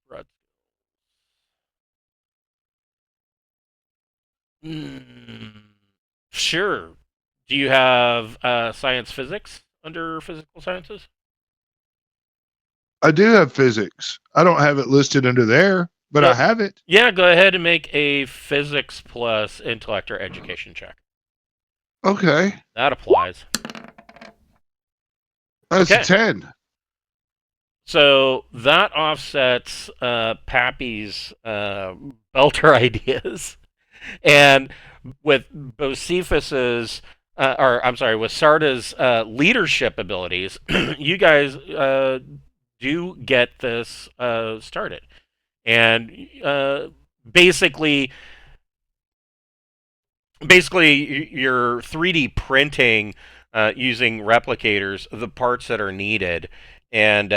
S1: Broad. Sure. Do you have science physics under physical sciences?
S2: I do have physics. I don't have it listed under there, but I have it.
S1: Yeah, go ahead and make a physics plus intellect or education check.
S2: Okay,
S1: That applies.
S2: that's
S1: Okay.
S2: a 10.
S1: So that offsets Pappy's belter ideas. And with Bocephus's, or I'm sorry, with Sarda's leadership abilities, you guys do get this started. And basically, you're 3D printing using replicators the parts that are needed, and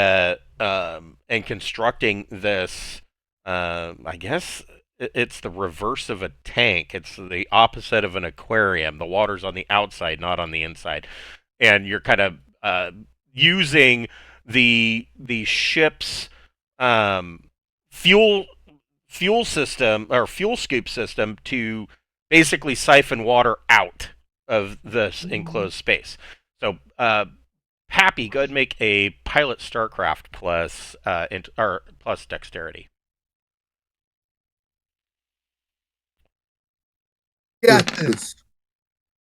S1: constructing this. I guess it's the reverse of a tank. It's the opposite of an aquarium. The water's on the outside, not on the inside, and you're kind of using the ship's um, fuel system or fuel scoop system to basically siphon water out of this enclosed space. So, Pappy, go ahead and make a pilot StarCraft plus or plus dexterity.
S3: Got this.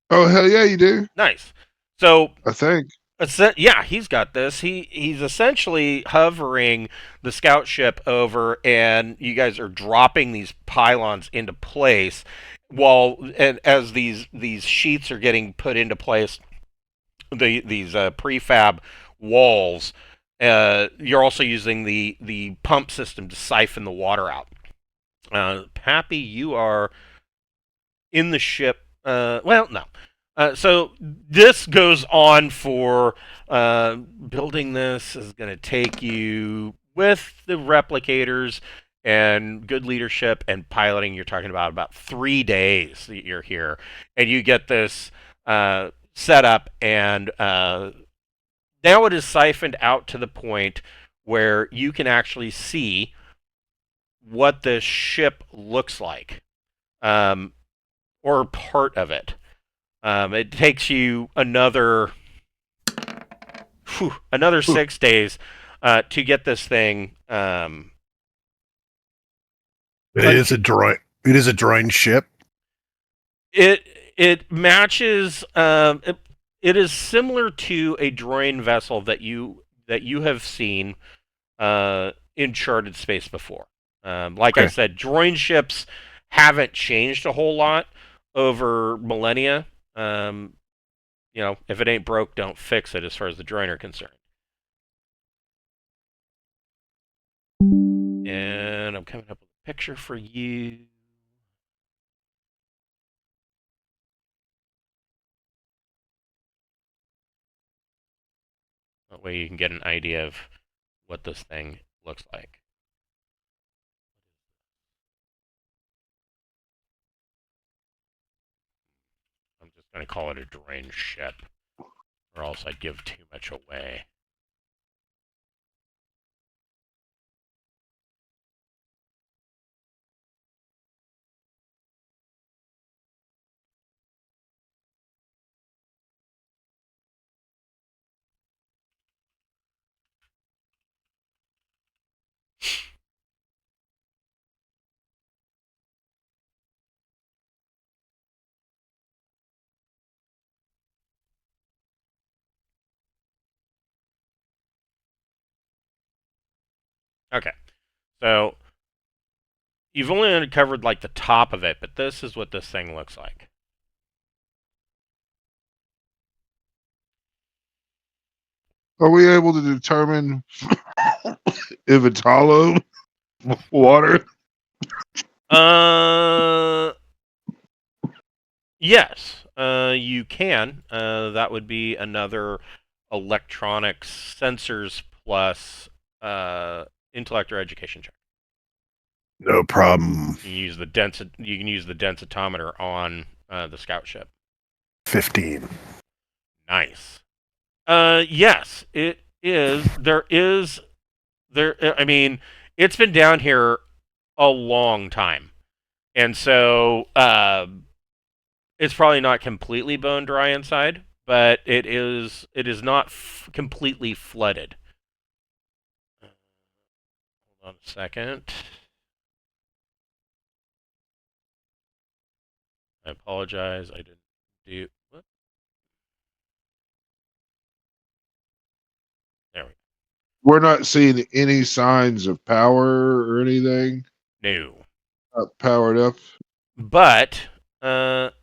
S2: Oh hell yeah, you do.
S1: Nice. So,
S2: I think.
S1: yeah, he's got this. He's essentially hovering the scout ship over, and you guys are dropping these pylons into place, while and as these sheets are getting put into place, these prefab walls. You're also using the pump system to siphon the water out. Pappy, you are in the ship. Well, no. So this goes on for building. This is going to take you with the replicators and good leadership and piloting. You're talking about 3 days that you're here, and you get this set up, and now it is siphoned out to the point where you can actually see what the ship looks like, or part of it. It takes you another 6 days to get this thing.
S4: It is a droid. It is a droid ship.
S1: It matches. It is similar to a droid vessel that you have seen in charted space before. Like I said, droid ships haven't changed a whole lot over millennia. If it ain't broke, don't fix it, as far as the droid are concerned. And I'm coming up with a picture for you. That way you can get an idea of what this thing looks like. I'm just going to call it a droid ship, or else I'd give too much away. Okay. So you've only uncovered like the top of it, but this is what this thing looks like.
S2: Are we able to determine if it's hollow water?
S1: Yes, you can. That would be another electronics sensors plus intellect or education check.
S4: No problem.
S1: You can use the densitometer on the scout ship.
S4: 15.
S1: Nice. Yes, it is. There is there. I mean, it's been down here a long time, and so it's probably not completely bone dry inside, but it is. It is not completely flooded. Hold on a second. I apologize. I didn't do. What? There we go.
S2: We're not seeing any signs of power or anything.
S1: No,
S2: Not powered up.
S1: but the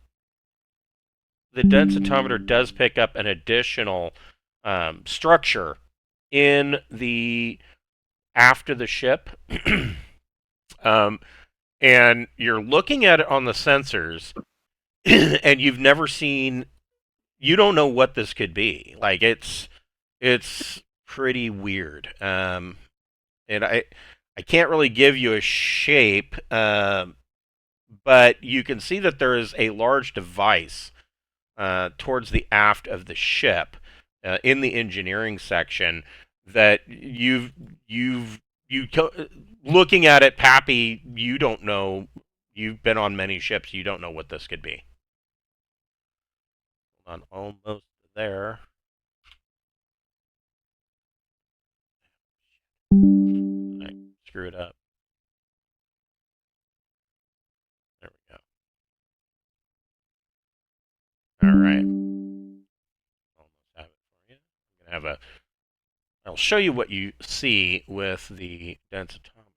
S1: densitometer does pick up an additional structure in the aft of the ship, um, and you're looking at it on the sensors, and you've never seen. You don't know what this could be. Like it's pretty weird, and I can't really give you a shape, but you can see that there is a large device towards the aft of the ship in the engineering section that looking at it, Pappy, you don't know. You've been on many ships. You don't know what this could be. Hold on, almost there. I screw it up. There we go. All right. Almost have it for you. I'm gonna have a. I'll show you what you see with the densitometer.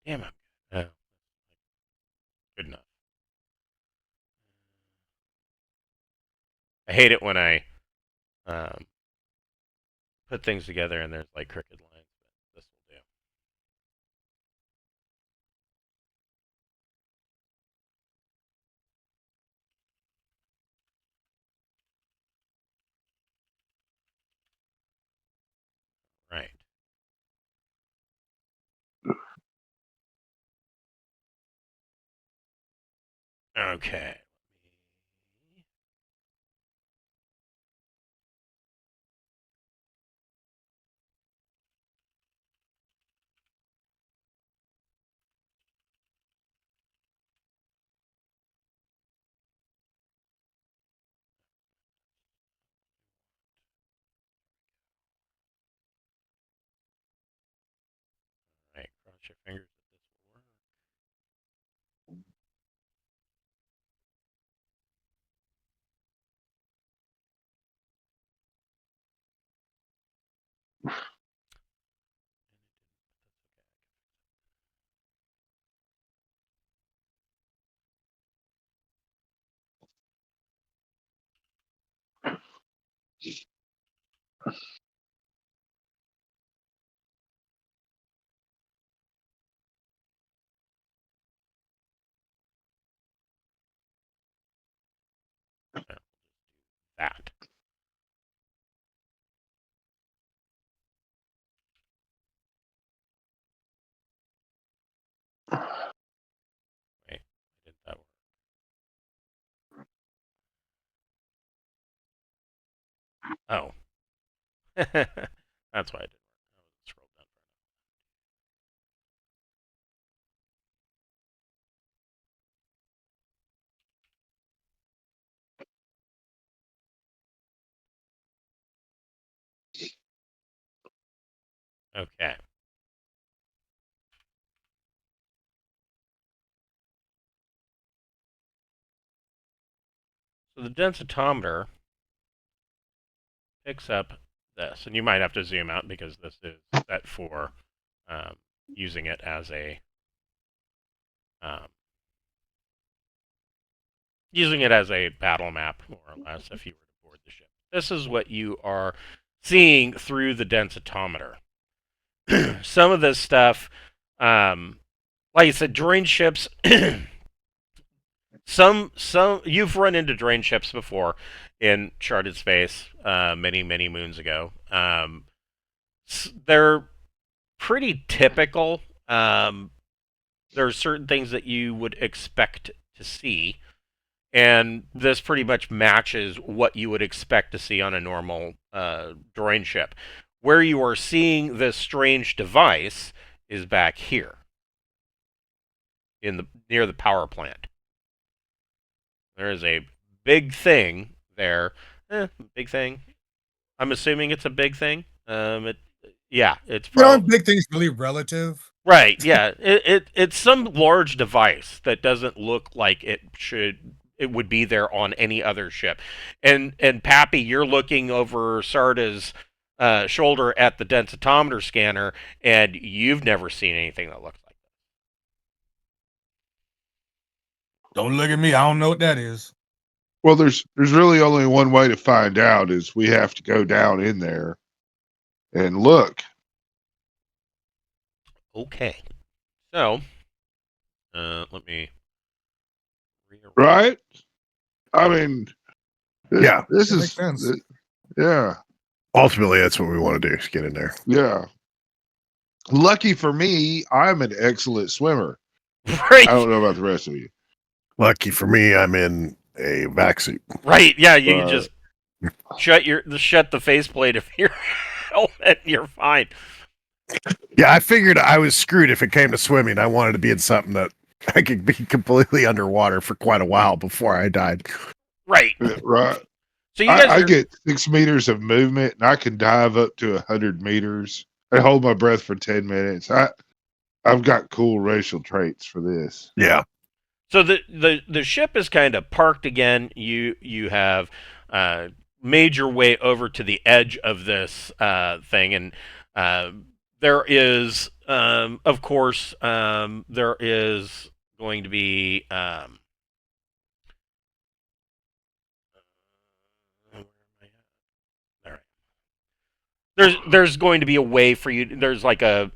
S1: Damn it. Oh, good enough. I hate it when I um, put things together and there's like crooked lines, but this will do. Right. Okay. Right. Cross your fingers that this will work. That. Wait. Did that work? Oh. That's why I didn't work. I was scrolled down far enough. Okay. So the densitometer picks up this, and you might have to zoom out because this is set for using it as a battle map, more or less, if you were to board the ship. This is what you are seeing through the densitometer. Some of this stuff, like I said, drain ships. Some you've run into drain ships before in Charted Space many moons ago. They're pretty typical. There are certain things that you would expect to see, and this pretty much matches what you would expect to see on a normal drain ship. Where you are seeing this strange device is back here, near the power plant. There is a big thing there. Big thing. I'm assuming it's a big thing. It's probably
S3: big things really relative.
S1: Right. Yeah. It's some large device that doesn't look like it would be there on any other ship. And Pappy, you're looking over Sarda's shoulder at the densitometer scanner, and you've never seen anything that looks like that.
S3: Don't look at me. I don't know what that is.
S2: Well, there's really only one way to find out is we have to go down in there and look.
S1: Okay. So, let me rearrange.
S2: Right? I mean,
S4: Yeah.
S2: This
S3: That
S2: is
S3: makes sense.
S2: yeah.
S4: Ultimately, that's what we want to do, is get in there.
S2: Yeah. Lucky for me, I'm an excellent swimmer.
S1: Right.
S2: I don't know about the rest of you.
S4: Lucky for me, I'm in a vac suit.
S1: Right. Yeah. You just shut the faceplate of your helmet, and you're fine.
S4: Yeah, I figured I was screwed if it came to swimming. I wanted to be in something that I could be completely underwater for quite a while before I died.
S1: Right.
S2: Right.
S1: So you guys
S2: I get 6 meters of movement, and I can dive up to 100 meters. I hold my breath for 10 minutes. I've got cool racial traits for this.
S4: Yeah.
S1: So the ship is kind of parked again. You have made your way over to the edge of this thing, and there is, of course, there is going to be. There's going to be a way for you. There's like a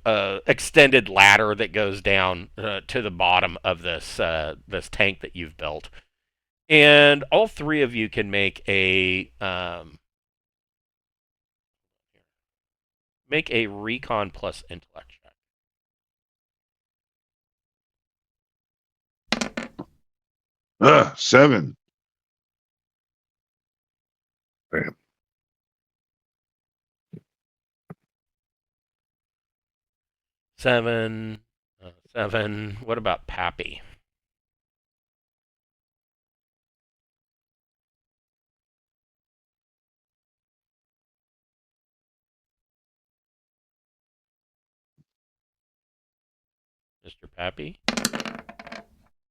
S1: extended ladder that goes down to the bottom of this tank that you've built, and all three of you can make a recon plus intellect check.
S2: 7.
S4: Damn.
S1: 7. What about Pappy? Mr. Pappy?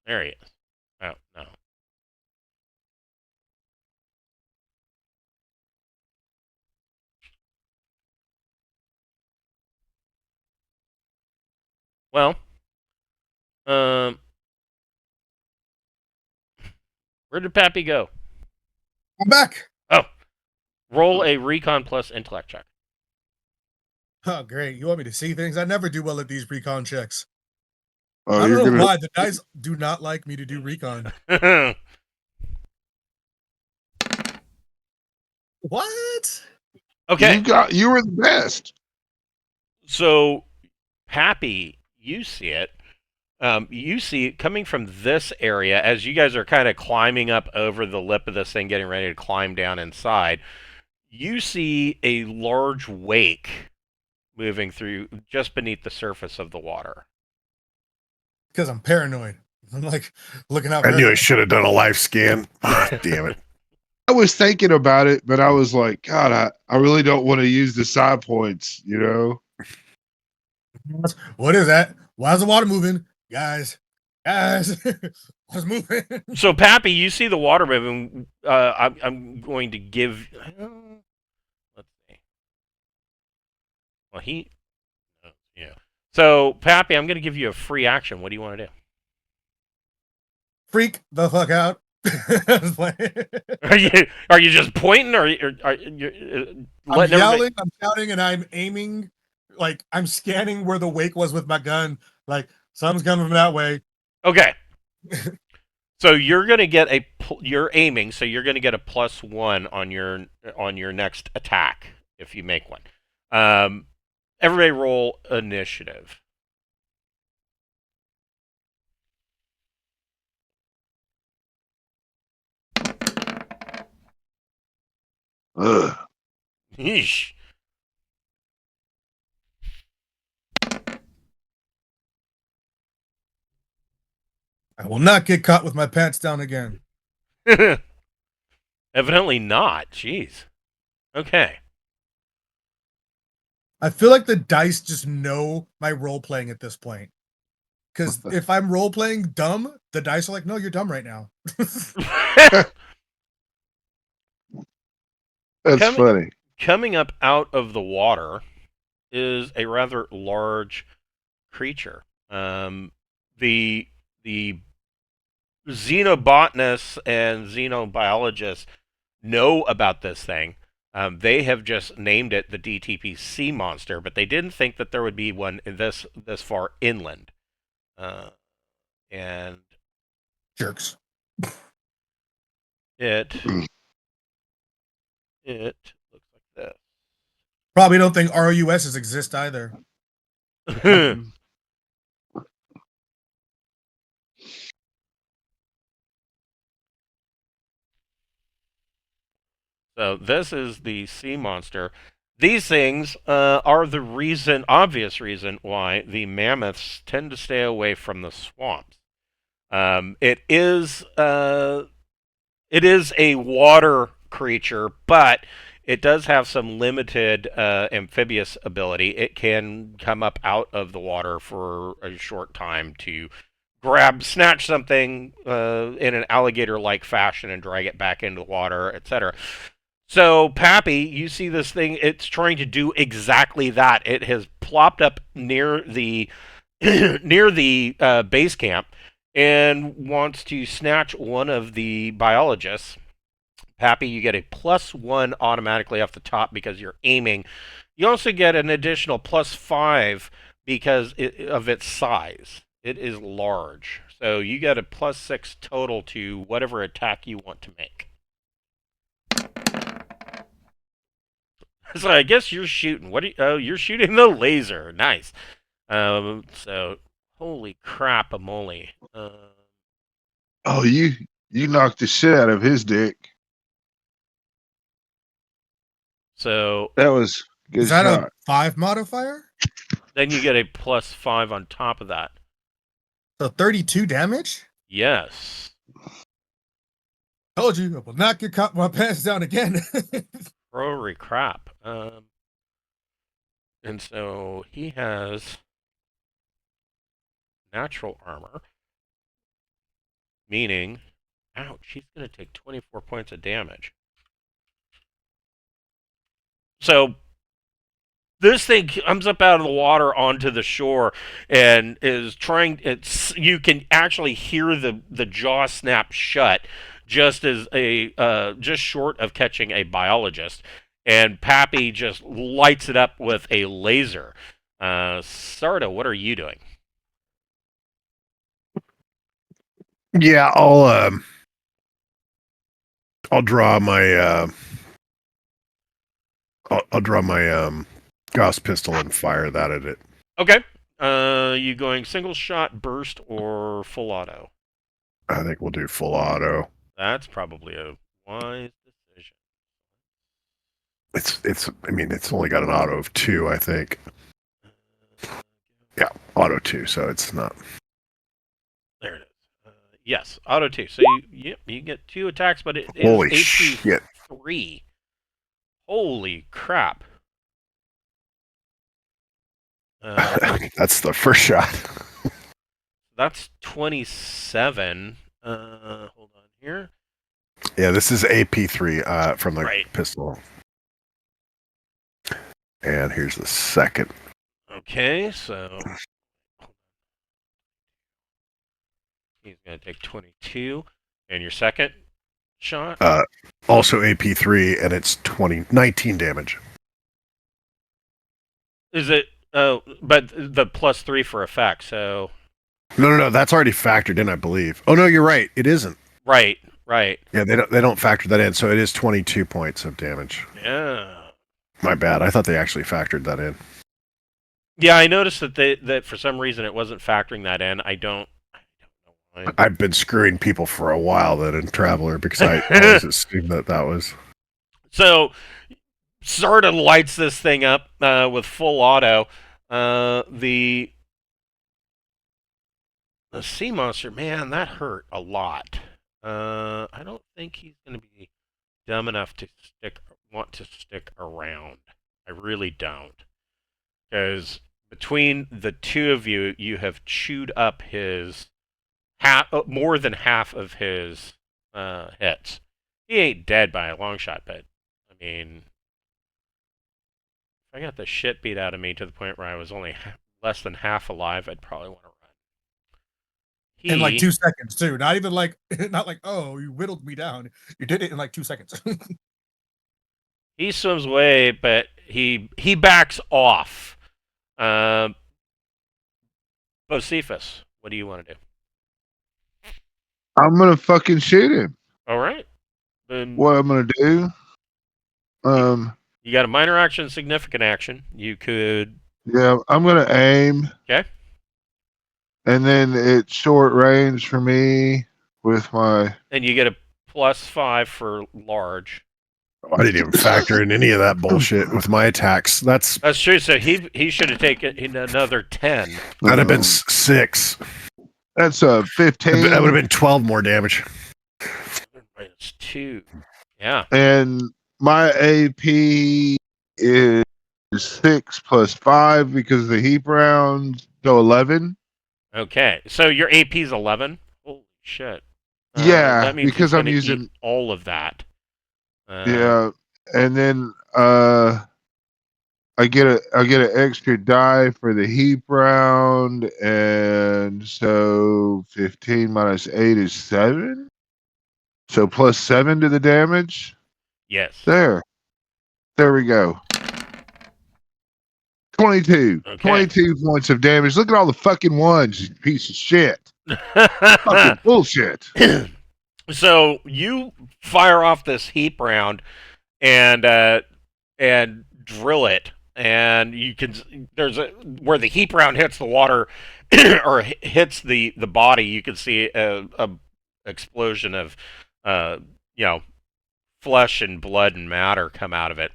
S1: There he is. Oh, no. Well, where did Pappy go?
S3: I'm back.
S1: Oh, roll a recon plus intellect check.
S3: Oh, great. You want me to see things? I never do well at these recon checks.
S2: Oh,
S3: I
S2: you're
S3: don't know
S2: gonna.
S3: why. The dice do not like me to do recon. What?
S1: Okay.
S2: You were the best.
S1: So, Pappy, you see it. You see it coming from this area as you guys are kind of climbing up over the lip of this thing, getting ready to climb down inside. You see a large wake moving through just beneath the surface of the water.
S3: Because I'm paranoid. I'm like looking out.
S4: I knew I should have done a life scan. Damn it.
S2: I was thinking about it, but I was like, God, I really don't want to use the side points, you know?
S3: What is that? Why is the water moving? Guys, what's moving?
S1: So, Pappy, you see the water moving. I'm going to give. Well, yeah. So, Pappy, I'm going to give you a free action. What do you want to do?
S3: Freak the fuck out.
S1: Are you just pointing, or are you
S3: I'm
S1: letting everybody?
S3: yelling, I'm shouting, and I'm aiming. Like I'm scanning where the wake was with my gun. Like something's coming from that way.
S1: Okay. So you're gonna get you're aiming, so you're gonna get a +1 on your next attack if you make one. Everybody roll initiative.
S2: Ugh.
S1: Yeesh.
S3: I will not get caught with my pants down again.
S1: Evidently not. Jeez. Okay.
S3: I feel like the dice just know my role playing at this point. Because if I'm role playing dumb, the dice are like, no, you're dumb right now.
S2: That's funny.
S1: Coming up out of the water is a rather large creature. The xenobotanists and xenobiologists know about this thing. They have just named it the DTP sea monster, but they didn't think that there would be one this far inland. And
S3: Jerks.
S1: it looks like
S3: Probably don't think RUSs exist either.
S1: this. So this is the sea monster. These things are the obvious reason why the mammoths tend to stay away from the swamps. It is a water creature, but it does have some limited amphibious ability. It can come up out of the water for a short time to snatch something in an alligator-like fashion and drag it back into the water, etc. So, Pappy, you see this thing, it's trying to do exactly that. It has plopped up near the near the base camp and wants to snatch one of the biologists. Pappy, you get a +1 automatically off the top because you're aiming. You also get an additional +5 because of its size. It is large. So you get a +6 total to whatever attack you want to make. So I guess you're shooting. Oh, you're shooting the laser. Nice. So holy crap, a moly.
S2: Oh, you knocked the shit out of his dick.
S1: So
S2: That was a good
S3: Is that
S2: shot.
S3: a 5 modifier?
S1: then you get a +5 on top of that.
S3: So 32 damage?
S1: Yes.
S3: Told you, I will not get caught with my pants down again.
S1: Holy crap. And so he has natural armor, meaning, ouch, he's going to take 24 points of damage. So this thing comes up out of the water onto the shore and is trying. You can actually hear the jaw snap shut, just as just short of catching a biologist. And Pappy just lights it up with a laser. Sarda, what are you doing?
S4: Yeah, I'll draw my I'll draw my Gauss pistol and fire that at it.
S1: Okay. You going single shot, burst, or full auto?
S4: I think we'll do full auto.
S1: That's probably a wise decision.
S4: It's only got an auto of 2, I think. Yeah, auto 2, so it's not.
S1: There it is. Yes, auto 2. So you get 2 attacks, but it is
S4: Holy
S1: AP
S4: shit.
S1: 3. Holy crap.
S4: That's the first shot.
S1: That's 27. Hold on here.
S4: Yeah, this is AP3 from the
S1: Right.
S4: pistol. And here's the second.
S1: Okay, so he's going to take 22. And your second shot?
S4: Also AP3, and it's 19 damage.
S1: Is it? Oh, but the +3 for effect, so.
S4: No. That's already factored in, I believe. Oh no, you're right. It isn't.
S1: Right.
S4: Yeah, they don't factor that in, so it is 22 points of damage.
S1: Yeah.
S4: My bad. I thought they actually factored that in.
S1: Yeah, I noticed that for some reason it wasn't factoring that in. I don't know why.
S4: I've been screwing people for a while then in Traveler because I always assumed that was.
S1: So, Sarda lights this thing up with full auto. The sea monster, man, that hurt a lot. I don't think he's going to be dumb enough to want to stick around. I really don't. Because between the two of you, you have chewed up his more than half of his hits. He ain't dead by a long shot, but I mean, if I got the shit beat out of me to the point where I was only less than half alive, I'd probably want to run.
S3: In like 2 seconds too. Not even like, not like, oh, you whittled me down. You did it in like 2 seconds.
S1: He swims away, but he backs off. Bocephus, what do you want to do?
S2: I'm gonna fucking shoot him.
S1: All right. Then
S2: What I'm gonna do?
S1: you got a minor action, significant action. You could.
S2: Yeah, I'm gonna aim.
S1: Okay.
S2: And then it's short range for me with my.
S1: And you get a +5 for large.
S4: I didn't even factor in any of that bullshit with my attacks. That's
S1: true. So he should have taken another 10.
S4: That'd have been 6.
S2: That's a 15.
S4: That would have been 12 more damage.
S1: -2. Yeah.
S2: And my AP is 6 plus 5 because of the heap rounds, so 11.
S1: Okay. So your AP is 11. Holy shit.
S2: Yeah,
S1: that means
S2: because
S1: he's
S2: I'm
S1: gonna
S2: using
S1: eat all of that.
S2: yeah, and then I get an extra die for the heap round, and so 15 minus 8 is 7. So plus 7 to the damage.
S1: Yes.
S2: There we go. 22.
S1: Okay.
S2: 22 points of damage. Look at all the fucking ones, you piece of shit. Fucking bullshit.
S1: So you fire off this heap round and drill it, and you can where the heap round hits the water or hits the body, you can see a explosion of flesh and blood and matter come out of it.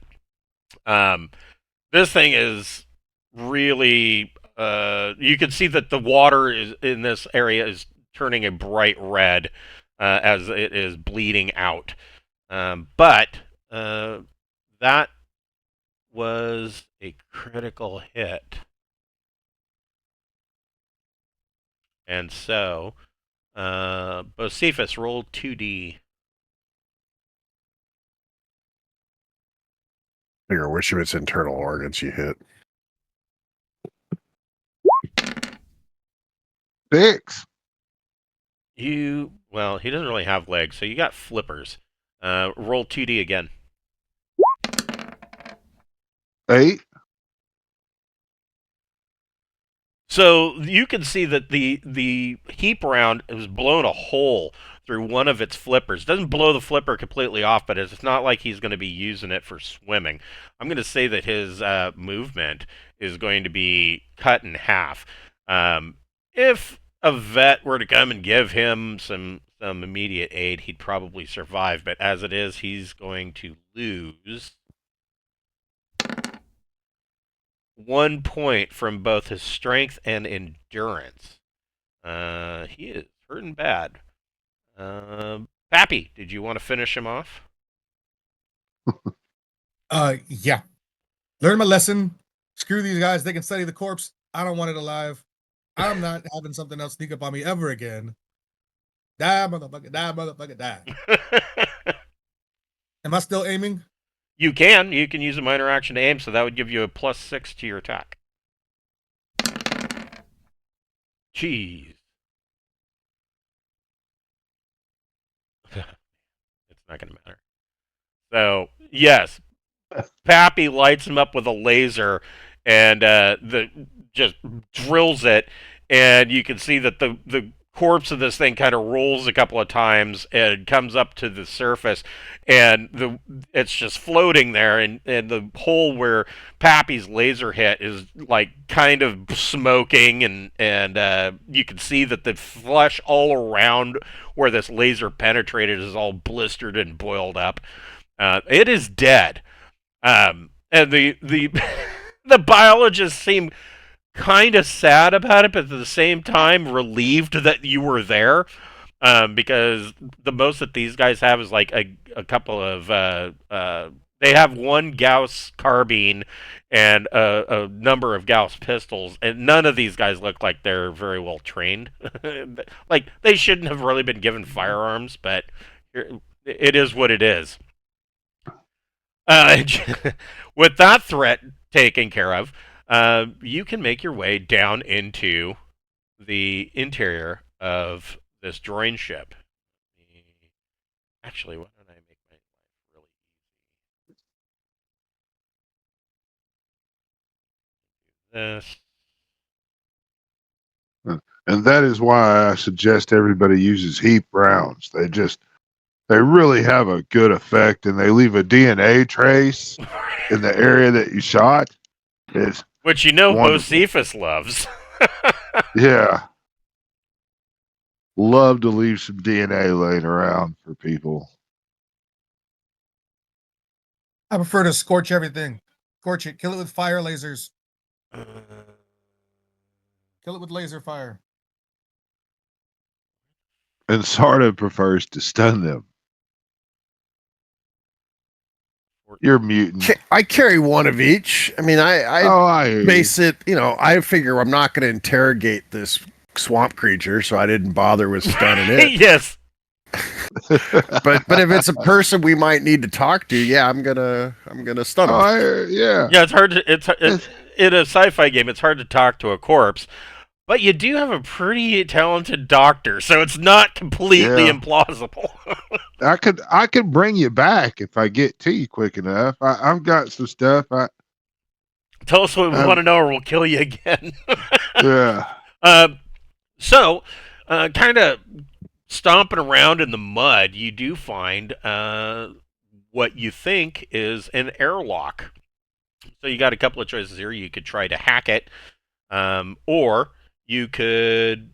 S1: This thing is really you can see that the water is in this area is turning a bright red as it is bleeding out. But that was a critical hit. And so, Bocephus, roll 2D.
S4: Figure which of its internal organs you hit.
S2: 6.
S1: Well, he doesn't really have legs, so you got flippers. Roll 2D again.
S2: 8.
S1: So you can see that the heap round has blown a hole through one of its flippers. Doesn't blow the flipper completely off, but it's not like he's going to be using it for swimming. I'm going to say that his movement is going to be cut in half. If a vet were to come and give him some immediate aid, he'd probably survive. But as it is, he's going to lose 1 point from both his strength and endurance. He is hurting bad. Pappy, did you want to finish him off?
S3: Yeah. Learn my lesson. Screw these guys. They can study the corpse. I don't want it alive. I'm not having something else sneak up on me ever again. Die, motherfucker. Die, motherfucker. Die. Am I still aiming?
S1: You can use a minor action to aim, so that would give you a +6 to your attack. Jeez. It's not going to matter. So, yes, Pappy lights him up with a laser and just drills it, and you can see that the corpse of this thing kind of rolls a couple of times and comes up to the surface, and it's just floating there, and the hole where Pappy's laser hit is like kind of smoking, and you can see that the flesh all around where this laser penetrated is all blistered and boiled up. It is dead. And the the biologists seem kind of sad about it, but at the same time relieved that you were there, because the most that these guys have is like a couple of they have one Gauss carbine and a number of Gauss pistols, and none of these guys look like they're very well trained. Like they shouldn't have really been given firearms, but it is what it is. With that threat taken care of, you can make your way down into the interior of this droid ship. Actually, why don't I make my life really easy? This.
S2: And that is why I suggest everybody uses heap rounds. They really have a good effect, and they leave a DNA trace in the area that you shot. It's
S1: Which you know
S2: wonderful.
S1: Josephus loves.
S2: Yeah. Love to leave some DNA laying around for people.
S3: I prefer to scorch everything. Scorch it. Kill it with fire lasers. Kill it with laser fire.
S2: And Sarda prefers to stun them. You're mutant.
S4: I carry one of each. I mean, I
S2: hear you.
S4: base it, I figure I'm not going to interrogate this swamp creature, so I didn't bother with stunning it.
S1: Yes.
S4: But if it's a person we might need to talk to, yeah, I'm gonna stun them.
S2: Yeah.
S1: Yeah, it's hard to in a sci-fi game. It's hard to talk to a corpse, but you do have a pretty talented doctor, so it's not completely implausible.
S2: I could bring you back if I get to you quick enough. I've got some stuff.
S1: Tell us what we want to know, or we'll kill you again.
S2: Yeah.
S1: So, kind of stomping around in the mud, you do find what you think is an airlock. So you got a couple of choices here. You could try to hack it, or you could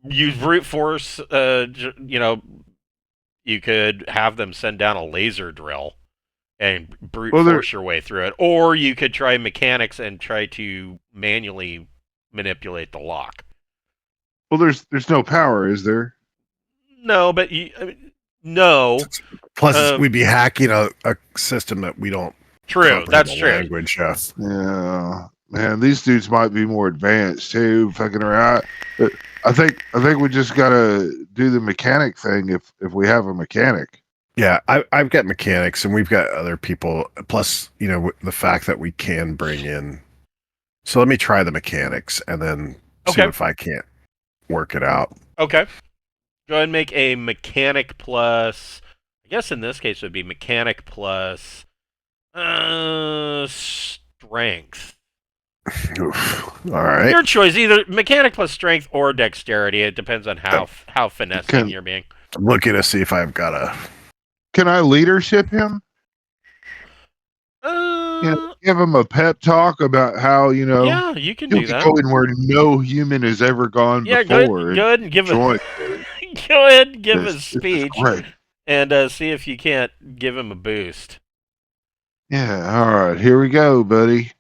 S1: use brute force. You could have them send down a laser drill and brute force your way through it, or you could try mechanics and try to manually manipulate the lock.
S2: Well, there's no power, is there?
S1: No, but no.
S4: Plus, we'd be hacking a system that we don't.
S1: True, that's true.
S4: Language,
S2: yeah, man, these dudes might be more advanced too. Fucking around. I think we just gotta do the mechanic thing if we have a mechanic.
S4: Yeah, I've got mechanics, and we've got other people. Plus, the fact that we can bring in. So let me try the mechanics, and then see if I can't work it out.
S1: Okay. Go ahead and make a mechanic plus. I guess in this case it would be mechanic plus strength.
S4: Oof. All right.
S1: Your choice, either mechanic plus strength or dexterity. It depends on how finessing you're being.
S4: I'm looking to see if I've got a.
S2: Can I leadership him? Give him a pep talk about how
S1: Yeah, you can do that.
S2: Go in where no human has ever gone before.
S1: Go ahead and give go ahead and give a speech and see if you can't give him a boost.
S2: Yeah, all right, here we go, buddy.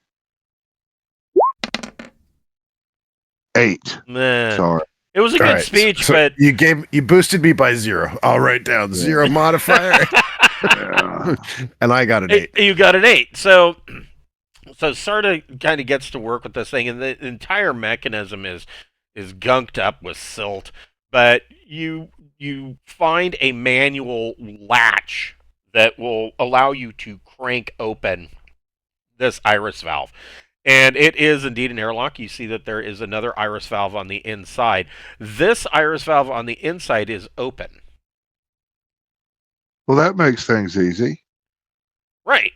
S2: 8.
S1: Man.
S2: Sorry.
S1: It was a good speech,
S4: so
S1: but
S4: you boosted me by 0. I'll write down 0 modifier. And I got an 8.
S1: You got an 8. So Sarda kind of gets to work with this thing, and the entire mechanism is gunked up with silt. But you find a manual latch that will allow you to crank open this iris valve. And it is indeed an airlock. You see that there is another iris valve on the inside. This iris valve on the inside is open.
S2: Well, that makes things easy.
S1: Right.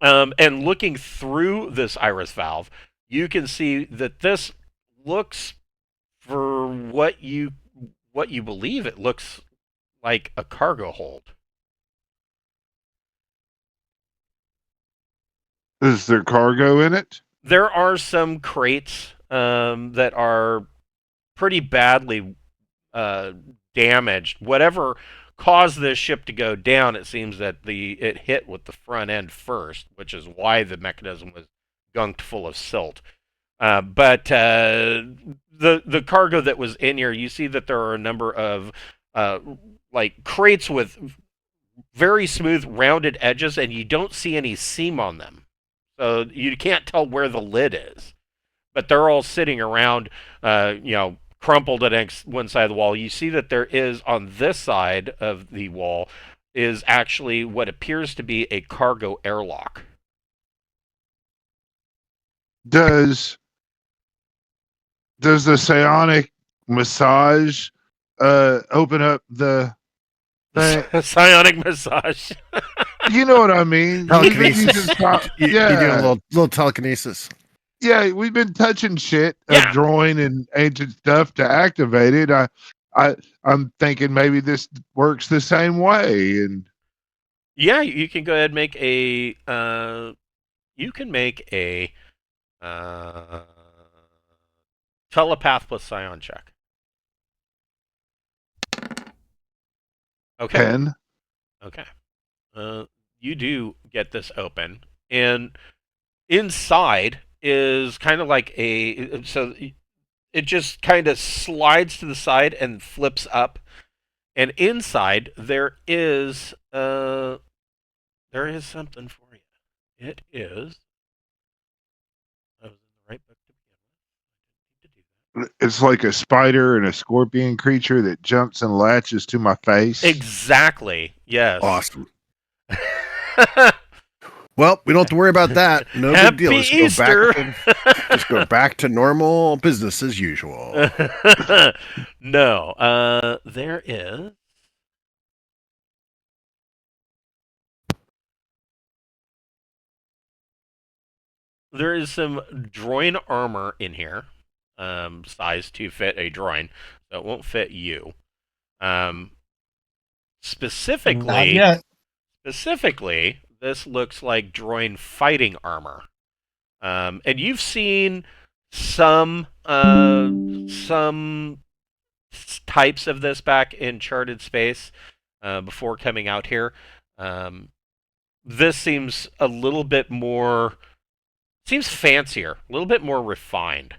S1: And looking through this iris valve, you can see that this looks, for what you believe, it looks like a cargo hold.
S2: Is there cargo in it?
S1: There are some crates that are pretty badly damaged. Whatever caused this ship to go down, it seems that it hit with the front end first, which is why the mechanism was gunked full of silt. But the cargo that was in here, you see that there are a number of like crates with very smooth, rounded edges, and you don't see any seam on them, so you can't tell where the lid is. But they're all sitting around, crumpled against one side of the wall. You see that there is, on this side of the wall, is actually what appears to be a cargo airlock.
S2: Does the psionic massage open up the thing?
S1: Psionic massage.
S2: You know what I mean?
S4: Telekinesis. You do a
S2: Yeah.
S4: little telekinesis.
S2: Yeah, we've been touching shit of
S1: Yeah.
S2: drawing and ancient stuff to activate it. I'm thinking maybe this works the same way. And
S1: Yeah, you can go ahead and make a. You can make a telepath plus psion check. Okay.
S2: 10.
S1: Okay. You do get this open, and inside is kind of like so it just kind of slides to the side and flips up, and inside there is something for you. It is. I was in the right book to begin with. I didn't need to do that.
S2: It's like a spider and a scorpion creature that jumps and latches to my face.
S1: Exactly. Yes.
S4: Awesome. Well, we don't have to worry about that. No big deal.
S1: Happy Easter.
S4: Just go back to normal business as usual.
S1: No. There is. There is some droid armor in here, size to fit a droid, so it won't fit you.
S3: Not
S1: Specifically,
S3: yet.
S1: this looks like droid fighting armor. And you've seen some types of this back in Charted Space before coming out here. This seems a little bit more, seems fancier, a little bit more refined.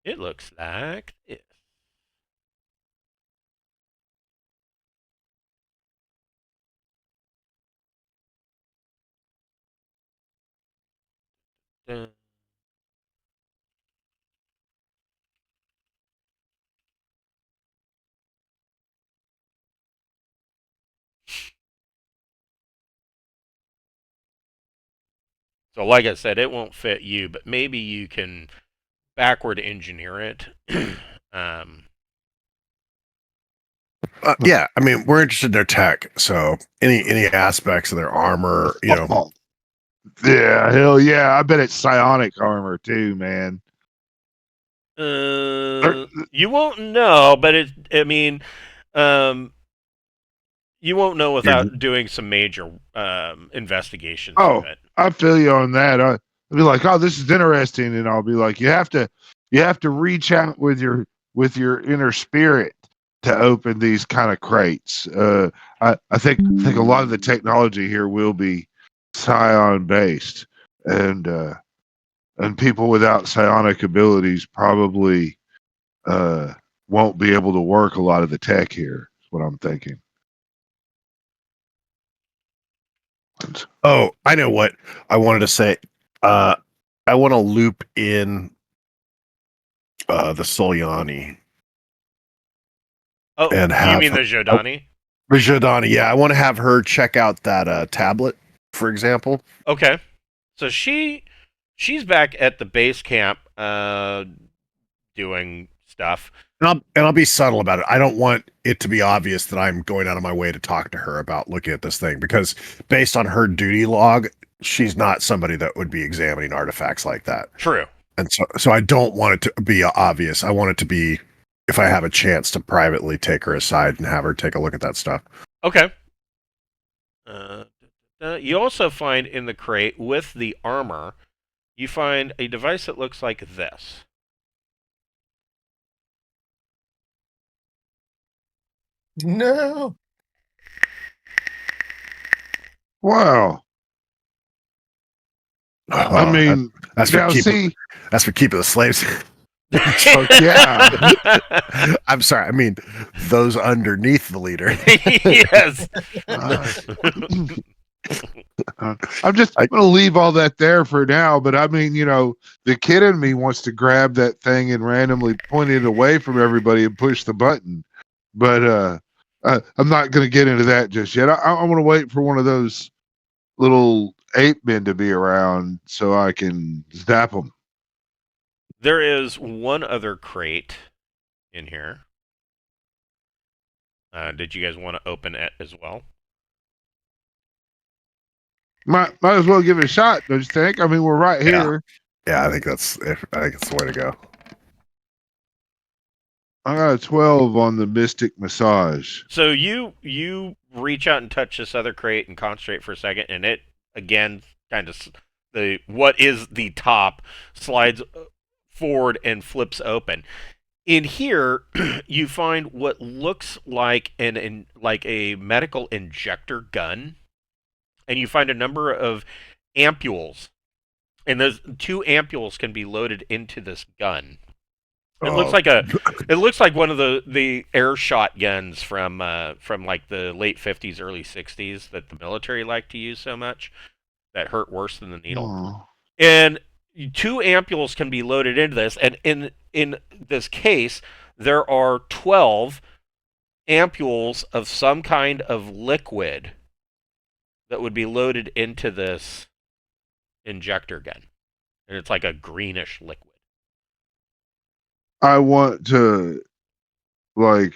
S1: It looks like this. Dun. So, like I said, it won't fit you, but maybe you can backward engineer it.
S4: Yeah, I mean, we're interested in their tech, so any aspects of their armor,
S2: Oh, yeah, hell yeah. I bet it's psionic armor too, man.
S1: You won't know, but you won't know without doing some major investigations
S2: Oh,
S1: of it.
S2: I feel you on that. I'll be like, oh, this is interesting, and I'll be like, you have to reach out with your inner spirit to open these kind of crates. I think a lot of the technology here will be psion based, and people without psionic abilities probably won't be able to work a lot of the tech here. Is what I'm thinking.
S4: Oh, I know what I wanted to say. I want to loop in the Solyani
S1: Oh,
S4: and
S1: you
S4: have
S1: mean the Jodani?
S4: Rajodani. Yeah, I want to have her check out that tablet, for example.
S1: Okay. So she's back at the base camp doing stuff.
S4: And I'll be subtle about it. I don't want it to be obvious that I'm going out of my way to talk to her about looking at this thing, because based on her duty log, she's not somebody that would be examining artifacts like that.
S1: True.
S4: And so I don't want it to be obvious. I want it to be, if I have a chance to privately take her aside and have her take a look at that stuff.
S1: Okay. You also find in the crate with the armor, you find a device that looks like this.
S3: No.
S2: Wow. I mean,
S4: that's for
S2: now
S4: keeping,
S2: see,
S4: that's for keeping the slaves.
S2: fuck yeah.
S4: I'm sorry. I mean, those underneath the leader.
S1: Yes.
S2: I'm going to leave all that there for now, but I mean, the kid in me wants to grab that thing and randomly point it away from everybody and push the button. But I'm not going to get into that just yet. I want to wait for one of those little ape men to be around so I can zap them.
S1: There is one other crate in here. Did you guys want to open it as well?
S2: Might as well give it a shot, don't you think? I mean, we're right here.
S4: Yeah, I think it's the way to go.
S2: I got a 12 on the Mystic Massage.
S1: So you reach out and touch this other crate and concentrate for a second, and it again kind of what is the top slides forward and flips open. In here, you find what looks like a medical injector gun, and you find a number of ampules, and those 2 ampules can be loaded into this gun. It looks like one of the air shot guns from like the late 50s, early 60s that the military liked to use so much that hurt worse than the needle.
S2: Oh.
S1: And 2 ampules can be loaded into this, and in this case there are 12 ampules of some kind of liquid that would be loaded into this injector gun, and it's like a greenish liquid.
S2: I want to go,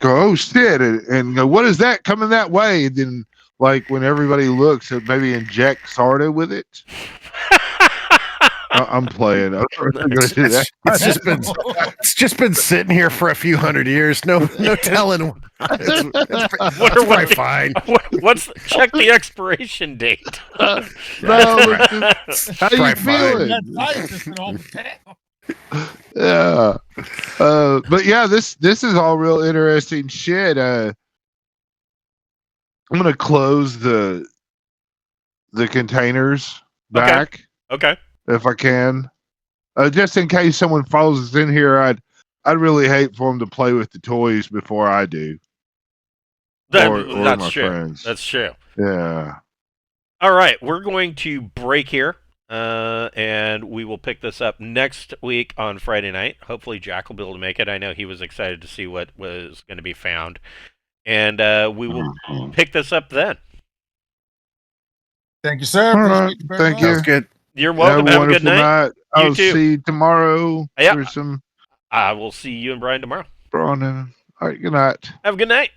S2: oh shit, and go, what is that coming that way? And then, when everybody looks, maybe inject Sarda with it. I'm playing. I'm going to do that.
S4: It's just been sitting here for a few hundred years. No telling. It's probably fine.
S1: Check the expiration date.
S2: No, how you feeling? Yeah. But yeah, this is all real interesting shit. I'm gonna close the containers back.
S1: Okay.
S2: If I can. Just in case someone follows us in here, I'd really hate for them to play with the toys before I do. Or
S1: that's
S2: my
S1: true.
S2: friends.
S1: That's true.
S2: Yeah.
S1: All right, we're going to break here, and we will pick this up next week on Friday night. Hopefully, Jack will be able to make it. I know he was excited to see what was going to be found, and we will pick this up then.
S3: Thank you, sir.
S2: All right. Thank you.
S4: Sounds good.
S1: You're welcome. Have a good night.
S2: I'll
S1: too.
S2: see you tomorrow.
S1: Yep.
S2: For some
S1: I will see you and Brian tomorrow.
S2: Braunhaven. All right. Good night.
S1: Have a good night.